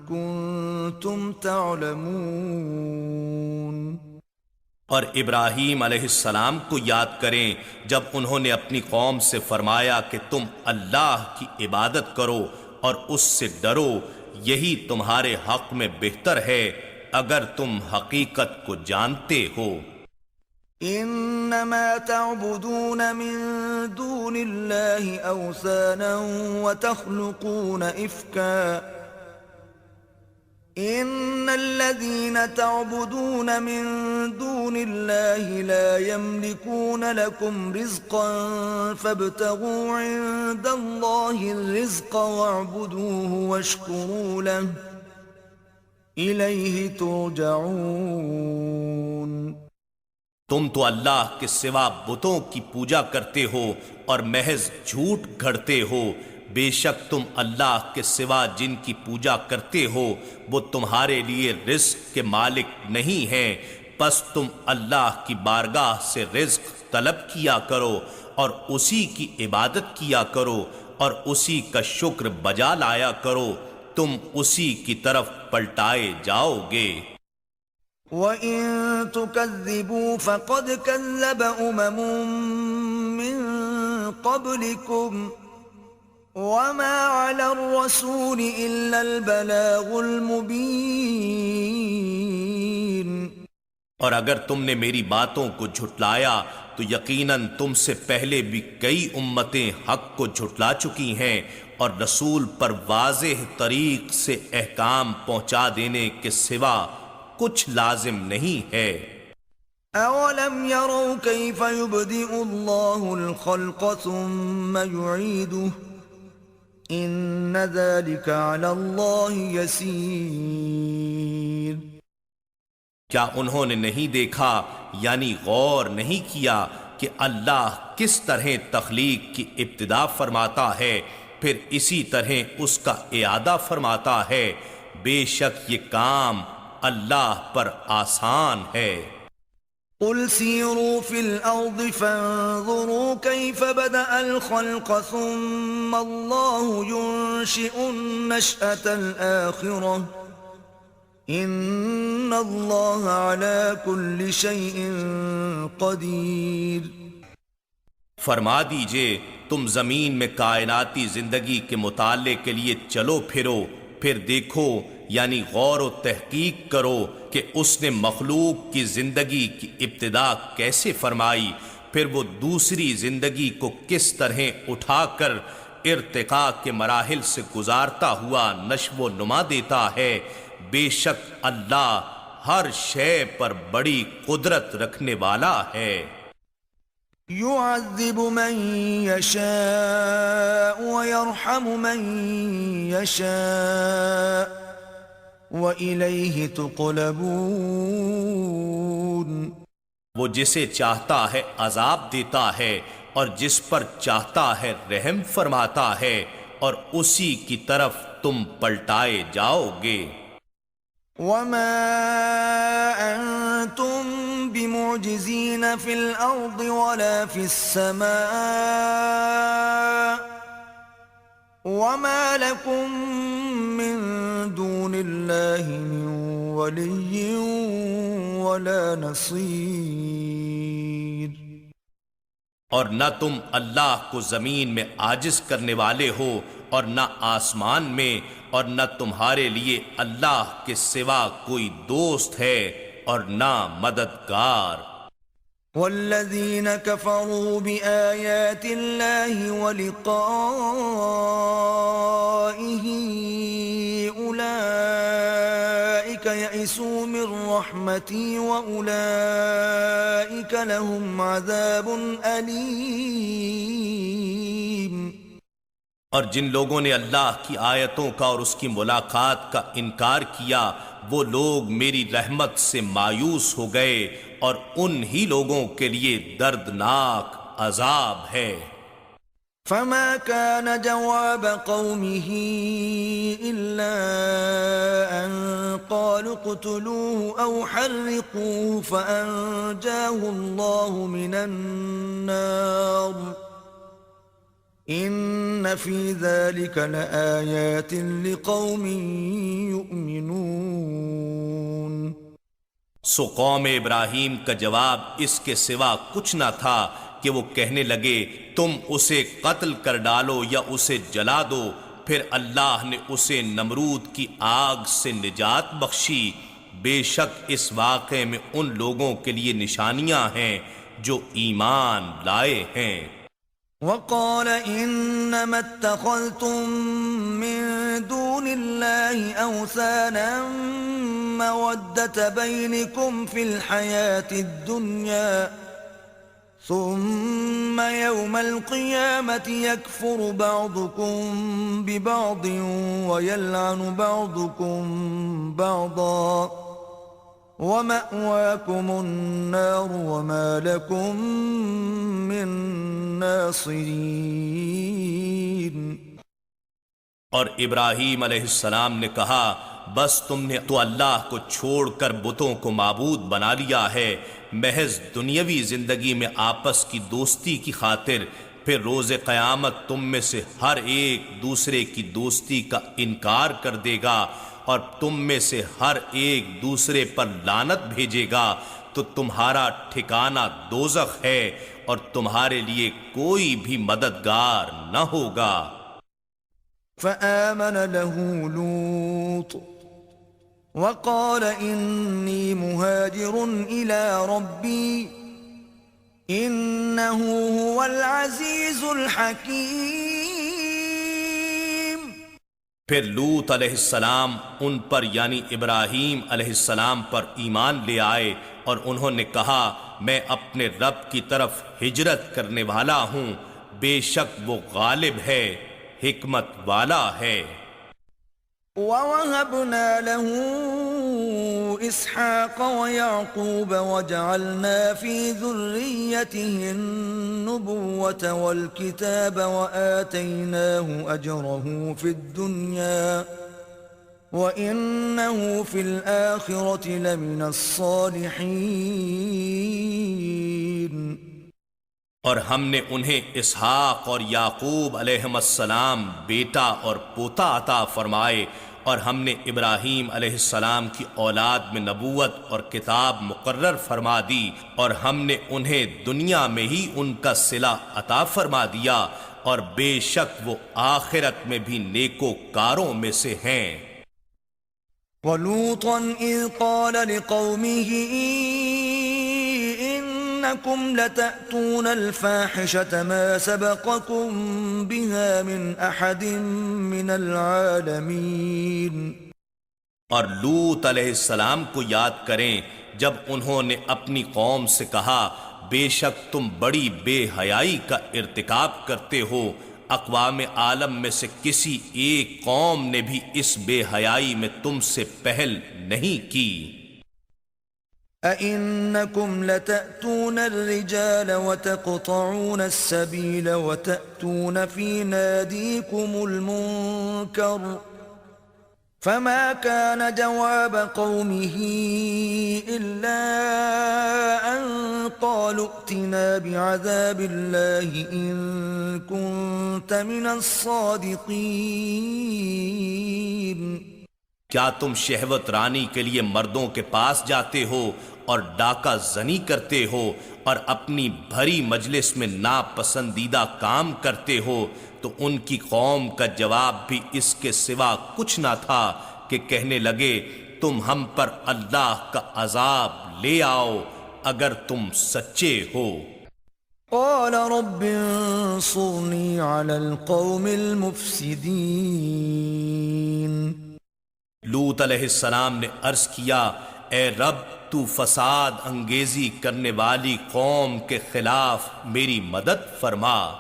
كُنتُمْ تَعْلَمُونَ۔ اور ابراہیم علیہ السلام کو یاد کریں جب انہوں نے اپنی قوم سے فرمایا کہ تم اللہ کی عبادت کرو اور اس سے ڈرو، یہی تمہارے حق میں بہتر ہے اگر تم حقیقت کو جانتے ہو۔ انما تعبدون من دون الله اوثانا وتخلقون افكا ان الذين تعبدون من دون الله لا يملكون لكم رزقا فابتغوا عند الله الرزق واعبدوه واشكروا له الیہ ترجعون۔ تم تو اللہ کے سوا بتوں کی پوجا کرتے ہو اور محض جھوٹ گھڑتے ہو، بے شک تم اللہ کے سوا جن کی پوجا کرتے ہو وہ تمہارے لیے رزق کے مالک نہیں ہیں، پس تم اللہ کی بارگاہ سے رزق طلب کیا کرو اور اسی کی عبادت کیا کرو اور اسی کا شکر بجا لایا کرو، تم اسی کی طرف پلٹائے جاؤ گے۔ وَإِن تُكَذِّبُوا فَقَدْ كَذَّبَ أُمَمٌ مِّن قَبْلِكُمْ وَمَا عَلَى الرَّسُولِ إِلَّا الْبَلَاغُ الْمُبِينُ۔ اور اگر تم نے میری باتوں کو جھٹلایا تو یقیناً تم سے پہلے بھی کئی امتیں حق کو جھٹلا چکی ہیں، اور رسول پر واضح طریق سے احکام پہنچا دینے کے سوا کچھ لازم نہیں ہے۔ اولم يروا كيف يبدئ الله الخلق ثم يعيده ان ذلك على الله يسير۔ کیا انہوں نے نہیں دیکھا یعنی غور نہیں کیا کہ اللہ کس طرح تخلیق کی ابتدا فرماتا ہے پھر اسی طرح اس کا اعادہ فرماتا ہے، بے شک یہ کام اللہ پر آسان ہے۔ قل سیروا فی الارض فانظروا کیف بدأ الخلق ثم اللہ ينشئ النشأة الآخرة ان اللہ علی کل شیء قدیر۔ فرما دیجئے تم زمین میں کائناتی زندگی کے مطالعے کے لیے چلو پھرو، پھر دیکھو یعنی غور و تحقیق کرو کہ اس نے مخلوق کی زندگی کی ابتدا کیسے فرمائی، پھر وہ دوسری زندگی کو کس طرح اٹھا کر ارتقاء کے مراحل سے گزارتا ہوا نشو و نما دیتا ہے، بے شک اللہ ہر شے پر بڑی قدرت رکھنے والا ہے۔ يعذب من يشاء ويرحم من يشاء وإليه تقلبون۔ وہ جسے چاہتا ہے عذاب دیتا ہے اور جس پر چاہتا ہے رحم فرماتا ہے، اور اسی کی طرف تم پلٹائے جاؤ گے۔ وما أنتم بمعجزين في الأرض ولا في السماء وما لكم من دون الله من ولي ولا نصير۔ اور نہ تم اللہ کو زمین میں عاجز کرنے والے ہو اور نہ آسمان میں، اور نہ تمہارے لیے اللہ کے سوا کوئی دوست ہے اور نہ مددگار۔ والذین کفروا بآیات اللہ ولقائہ اولئک یئسوا من رحمتی واولئک لهم عذاب علیم۔ اور جن لوگوں نے اللہ کی آیتوں کا اور اس کی ملاقات کا انکار کیا وہ لوگ میری رحمت سے مایوس ہو گئے، اور ان ہی لوگوں کے لیے دردناک عذاب ہے۔ فما كان جواب قومه إلا أن قالوا اقتلوه أو حرقوه فأنجاه الله من النار إن في ذلك لآيات لقوم يؤمنون۔ سو قوم ابراہیم کا جواب اس کے سوا کچھ نہ تھا کہ وہ کہنے لگے تم اسے قتل کر ڈالو یا اسے جلا دو۔ پھر اللہ نے اسے نمرود کی آگ سے نجات بخشی۔ بے شک اس واقعے میں ان لوگوں کے لیے نشانیاں ہیں جو ایمان لائے ہیں۔ وقال انما اتخذتم من دون الله اوثانا مودة بينكم في الحياة الدنيا ثم يوم القيامة يكفر بعضكم ببعض ويلعن بعضكم بعضا وَمَأْوَاكُمُ النَّارُ وَمَا لَكُم مِّن نَاصِرِينَ۔ اور ابراہیم علیہ السلام نے کہا بس تم نے تو اللہ کو چھوڑ کر بتوں کو معبود بنا لیا ہے محض دنیاوی زندگی میں آپس کی دوستی کی خاطر، پھر روز قیامت تم میں سے ہر ایک دوسرے کی دوستی کا انکار کر دے گا اور تم میں سے ہر ایک دوسرے پر لعنت بھیجے گا، تو تمہارا ٹھکانہ دوزخ ہے اور تمہارے لیے کوئی بھی مددگار نہ ہوگا۔ فآمن له لوط وقال انی مہاجر الی ربی انه هو العزیز الحکیم۔ پھر لوط علیہ السلام ان پر یعنی ابراہیم علیہ السلام پر ایمان لے آئے اور انہوں نے کہا میں اپنے رب کی طرف ہجرت کرنے والا ہوں، بے شک وہ غالب ہے، حکمت والا ہے۔ وَوَهَبْنَا لَهُ إِسْحَاقَ وَيَعْقُوبَ وَجَعَلْنَا فِي ذُرِّيَّتِهِ النُّبُوَّةَ وَالْكِتَابَ وَآتَيْنَاهُ أَجْرَهُ فِي الدُّنْيَا وَإِنَّهُ فِي الْآخِرَةِ لَمِنَ الصَّالِحِينَ۔ اور ہم نے انہیں اسحاق اور یعقوب علیہم السلام بیٹا اور پوتا عطا فرمائے، اور ہم نے ابراہیم علیہ السلام کی اولاد میں نبوت اور کتاب مقرر فرما دی، اور ہم نے انہیں دنیا میں ہی ان کا صلہ عطا فرما دیا، اور بے شک وہ آخرت میں بھی نیکوکاروں میں سے ہیں۔ وَلُوطًا إِذْ قَالَ لِقَوْمِهِ إِنَّكُمْ لَتَأْتُونَ الْفَاحِشَةَ مَا سَبَقَكُمْ بِهَا مِنْ أَحَدٍ مِّنَ الْعَالَمِينَ۔ اور لوط علیہ السلام کو یاد کریں جب انہوں نے اپنی قوم سے کہا بے شک تم بڑی بے حیائی کا ارتکاب کرتے ہو، اقوام عالم میں سے کسی ایک قوم نے بھی اس بے حیائی میں تم سے پہل نہیں کی۔ أَإِنَّكُمْ لَتَأْتُونَ الرِّجَالَ وَتَقْطَعُونَ السَّبِيلَ وَتَأْتُونَ فِي نَادِيكُمُ الْمُنكَرَ فَمَا كَانَ جَوَابَ قَوْمِهِ إِلَّا أَن قَالُوا ائْتِنَا بِعَذَابِ اللَّهِ إِن كُنتَ مِنَ الصَّادِقِينَ۔ کیا تم شہوت رانی کے لیے مردوں کے پاس جاتے ہو اور ڈاکہ زنی کرتے ہو اور اپنی بھری مجلس میں ناپسندیدہ کام کرتے ہو؟ تو ان کی قوم کا جواب بھی اس کے سوا کچھ نہ تھا کہ کہنے لگے تم ہم پر اللہ کا عذاب لے آؤ اگر تم سچے ہو۔ قال رب انصرنی علی القوم المفسدین۔ لوط علیہ السلام نے عرض کیا اے رب تو فساد انگیزی کرنے والی قوم کے خلاف میری مدد فرما۔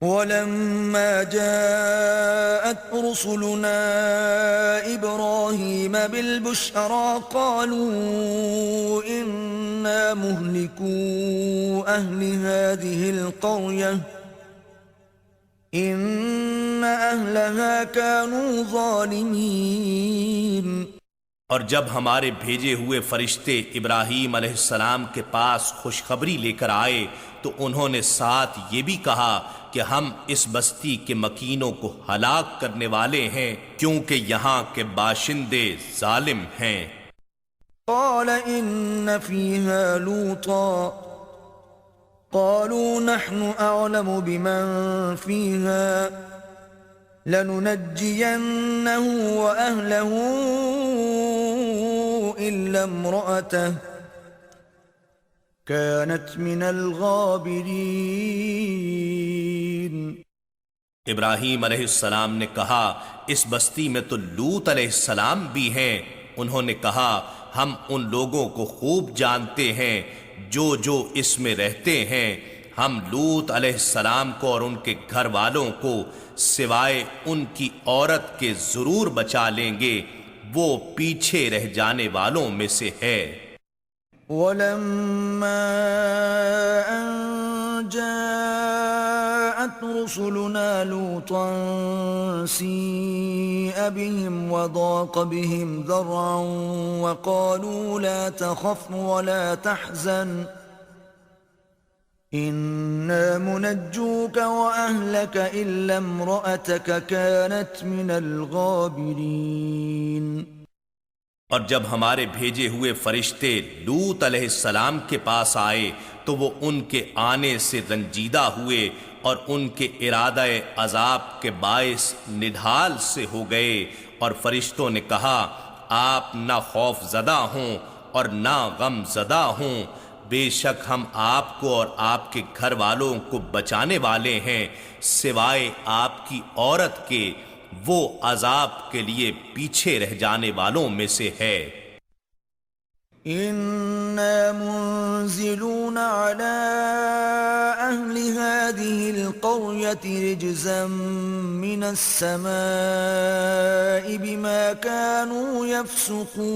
وَلَمَّا جَاءَتْ رُسُلُنَا إِبْرَاهِيمَ بِالْبُشْرَى قَالُوا إِنَّا مُهْلِكُو أَهْلِ هَذِهِ الْقَرْيَةِ إن أهلها كانوا ظالمين. اور جب ہمارے بھیجے ہوئے فرشتے ابراہیم علیہ السلام کے پاس خوشخبری لے کر آئے تو انہوں نے ساتھ یہ بھی کہا کہ ہم اس بستی کے مکینوں کو ہلاک کرنے والے ہیں کیونکہ یہاں کے باشندے ظالم ہیں. قال إن فيها لوطا قالوا نحن أعلم بمن فيها لننجينه وأهله إلا امرأته كانت من الغابرين. ابراہیم علیہ السلام نے کہا اس بستی میں تو لوط علیہ السلام بھی ہیں. انہوں نے کہا ہم ان لوگوں کو خوب جانتے ہیں جو اس میں رہتے ہیں. ہم لوط علیہ السلام کو اور ان کے گھر والوں کو سوائے ان کی عورت کے ضرور بچا لیں گے. وہ پیچھے رہ جانے والوں میں سے ہے. وَلَمَّا أَن جَاءَتْ رُسُلُنَا لُوطًا سِيءَ بِهِمْ وَضَاقَ بِهِمْ ذَرْعًا وَقَالُوا لَا تَخَفْ وَلَا تَحْزَنْ إِنَّا مُنَجُّوكَ وَأَهْلَكَ إِلَّا امْرَأَتَكَ كَانَتْ مِنَ الْغَابِرِينَ. اور جب ہمارے بھیجے ہوئے فرشتے لوط علیہ السلام کے پاس آئے تو وہ ان کے آنے سے رنجیدہ ہوئے اور ان کے ارادہ عذاب کے باعث نڈھال سے ہو گئے. اور فرشتوں نے کہا آپ نہ خوف زدہ ہوں اور نہ غم زدہ ہوں. بے شک ہم آپ کو اور آپ کے گھر والوں کو بچانے والے ہیں سوائے آپ کی عورت کے. وہ عذاب کے لیے پیچھے رہ جانے والوں میں سے ہے. إِنَّا مُنزِلُونَ عَلَىٰ أَهْلِ هَٰذِهِ الْقَرْيَةِ رِجْزًا مِّنَ السَّمَاءِ بِمَا كَانُوا يَفْسُقُونَ.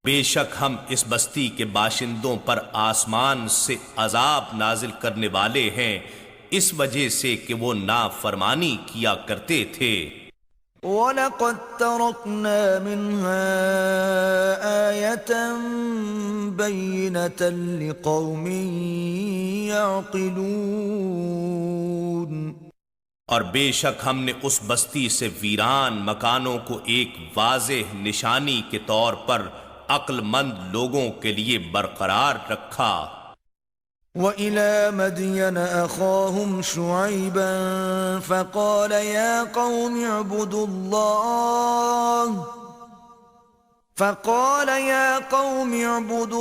بے شک ہم اس بستی کے باشندوں پر آسمان سے عذاب نازل کرنے والے ہیں اس وجہ سے کہ وہ نافرمانی کیا کرتے تھے. وَلَقَدْ تَرَكْنَا مِنْهَا آيَةً بَيِّنَةً لِقَوْمٍ يَعْقِلُونَ. اور بے شک ہم نے اس بستی سے ویران مکانوں کو ایک واضح نشانی کے طور پر عقل مند لوگوں کے لیے برقرار رکھا. وَإِلَى مَدْيَنَ أَخَاهُمْ شُعَيْبًا فَقَالَ يَا قَوْمِ اعْبُدُوا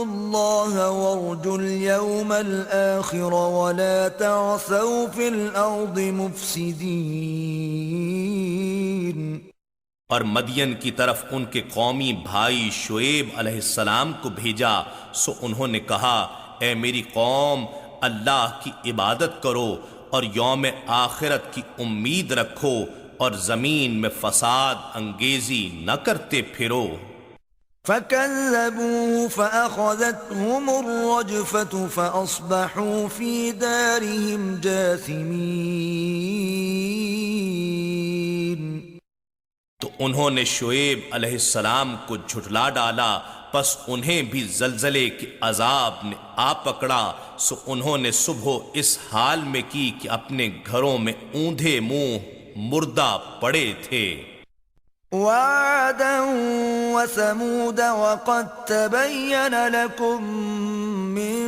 اللَّهَ وَارْجُوا الْيَوْمَ الْآخِرَ وَلَا تَعْثَوْا فِي الْأَرْضِ مُفْسِدِينَ. اور مدین کی طرف ان کے قومی بھائی شعیب علیہ السلام کو بھیجا سو انہوں نے کہا اے میری قوم اللہ کی عبادت کرو اور یوم آخرت کی امید رکھو اور زمین میں فساد انگیزی نہ کرتے پھرو. فَكَذَّبُوهُ فَأَخَذَتْهُمُ الرَّجْفَةُ فَأَصْبَحُوا فِي دَارِهِمْ جَاثِمِينَ. تو انہوں نے شعیب علیہ السلام کو جھٹلا ڈالا پس انہیں بھی زلزلے کے عذاب نے آ پکڑا سو انہوں نے صبح اس حال میں کی کہ اپنے گھروں میں اوندھے منہ مردہ پڑے تھے. وَعَادًا وَثَمُودَ وَقَدْ تَبَيَّنَ لَكُم مِّن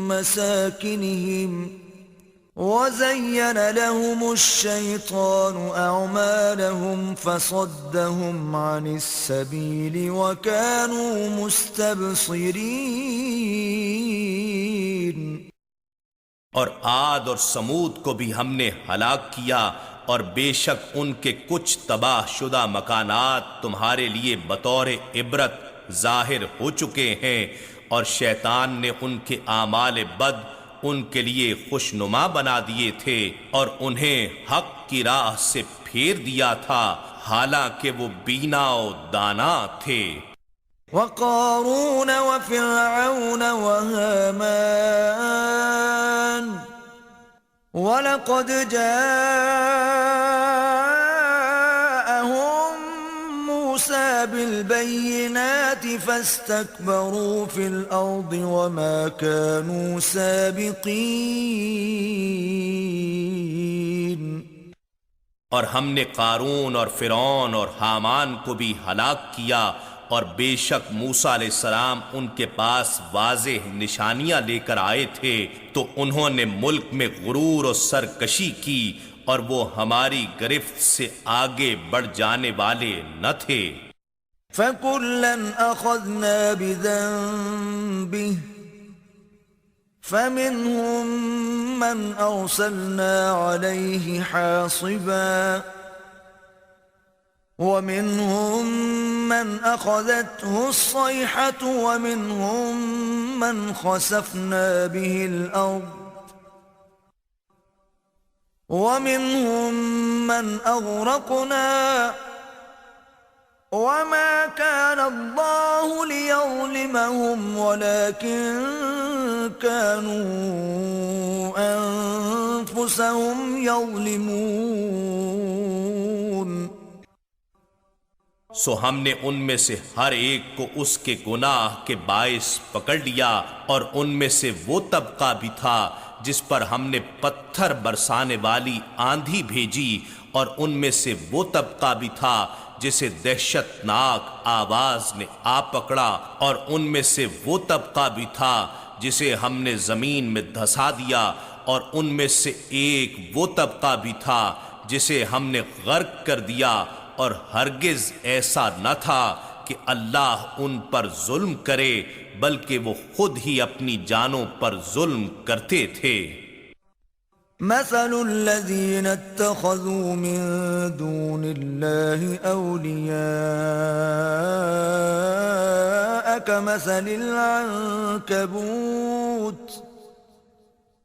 مَّسَاكِنِهِمْ وَزَيَّنَ لَهُمُ الشَّيْطَانُ أَعْمَالَهُمْ فَصَدَّهُمْ عَنِ السَّبِيلِ وَكَانُوا مُسْتَبْصِرِينَ. اور عاد اور سمود کو بھی ہم نے ہلاک کیا اور بے شک ان کے کچھ تباہ شدہ مکانات تمہارے لیے بطور عبرت ظاہر ہو چکے ہیں اور شیطان نے ان کے اعمال بد ان کے لیے خوشنما بنا دیے تھے اور انہیں حق کی راہ سے پھیر دیا تھا حالانکہ وہ بینا و دانا تھے. وَقَارُونَ وَفِرْعَوْنَ وَهَامَانَ وَلَقَدْ جَاءَهُم مُوسَى بِالْبَيِّنَاتِ فَاسْتَكْبَرُوا فِي الْأَرْضِ وَمَا كَانُوا سَابِقِينَ۔ اور ہم نے قارون اور فرعون اور حامان کو بھی ہلاک کیا، اور بے شک موسیٰ علیہ السلام ان کے پاس واضح نشانیاں لے کر آئے تھے، تو انہوں نے ملک میں غرور و سرکشی کی، اور وہ ہماری گرفت سے آگے بڑھ جانے والے نہ تھے۔ فَكُلًّا أَخَذْنَا بِذَنبِهِ فَمِنْهُمْ مَنْ أَرْسَلْنَا عَلَيْهِ حَاصِبًا وَمِنْهُمْ مَنْ أَخَذَتْهُ الصَّيْحَةُ وَمِنْهُمْ مَنْ خَسَفْنَا بِهِ الْأَرْضَ وَمِنْهُمْ مَنْ أَغْرَقْنَا وَمَا كَانَ اللَّهُ لِيَظْلِمَهُمْ وَلَكِنْ كَانُوا أَنفُسَهُمْ يَظْلِمُونَ۔ سو ہم نے ان میں سے ہر ایک کو اس کے گناہ کے باعث پکڑ لیا، اور ان میں سے وہ طبقہ بھی تھا جس پر ہم نے پتھر برسانے والی آندھی بھیجی، اور ان میں سے وہ طبقہ بھی تھا جسے دہشت ناک آواز نے آ پکڑا، اور ان میں سے وہ طبقہ بھی تھا جسے ہم نے زمین میں دھسا دیا، اور ان میں سے ایک وہ طبقہ بھی تھا جسے ہم نے غرق کر دیا، اور ہرگز ایسا نہ تھا کہ اللہ ان پر ظلم کرے، بلکہ وہ خود ہی اپنی جانوں پر ظلم کرتے تھے۔ مثل الذين اتخذوا من دون الله أولياء كمثل العنكبوت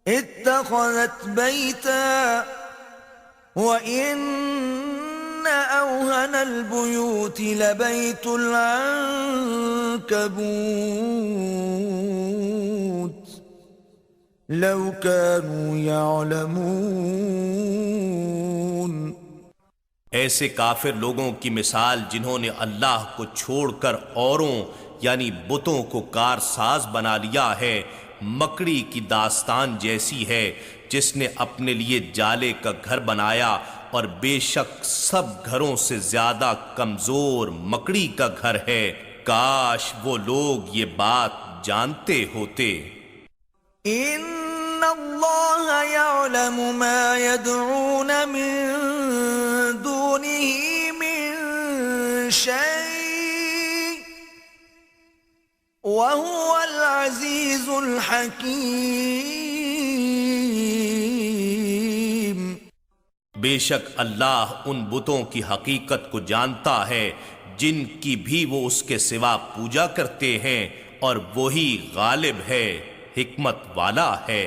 اتخذت بيتا وإن أوهن البيوت لبيت العنكبوت لو كانوا يعلمون۔ ایسے کافر لوگوں کی مثال جنہوں نے اللہ کو چھوڑ کر اوروں یعنی بتوں کو کارساز بنا لیا ہے، مکڑی کی داستان جیسی ہے جس نے اپنے لیے جالے کا گھر بنایا، اور بے شک سب گھروں سے زیادہ کمزور مکڑی کا گھر ہے۔ کاش وہ لوگ یہ بات جانتے ہوتے۔ ان اللہ یعلم ما يدعون من دونه من شيء وهو العزیز الحکیم۔ بے شک اللہ ان بتوں کی حقیقت کو جانتا ہے جن کی بھی وہ اس کے سوا پوجا کرتے ہیں، اور وہی غالب ہے، حکمت والا ہے۔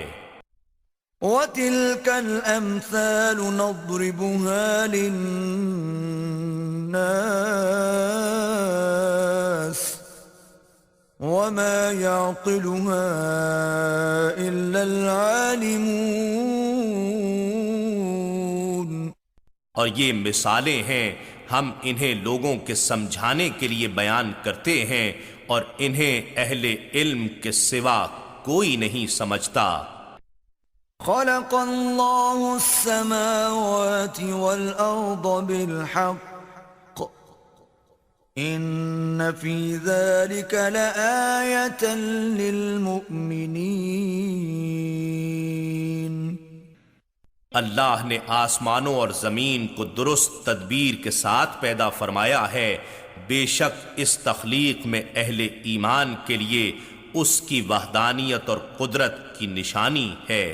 وَتِلْكَ الْأَمْثَالُ نَضْرِبُهَا لِلنَّاسِ وَمَا يَعْقِلُهَا إِلَّا الْعَالِمُونَ۔ اور یہ مثالیں ہیں، ہم انہیں لوگوں کے سمجھانے کے لیے بیان کرتے ہیں، اور انہیں اہل علم کے سوا کوئی نہیں سمجھتا۔ خلق اللہ السماوات والارض بالحق ان فی ذلک لآیۃ للمؤمنین۔ اللہ نے آسمانوں اور زمین کو درست تدبیر کے ساتھ پیدا فرمایا ہے، بے شک اس تخلیق میں اہل ایمان کے لیے اس کی وحدانیت اور قدرت کی نشانی ہے۔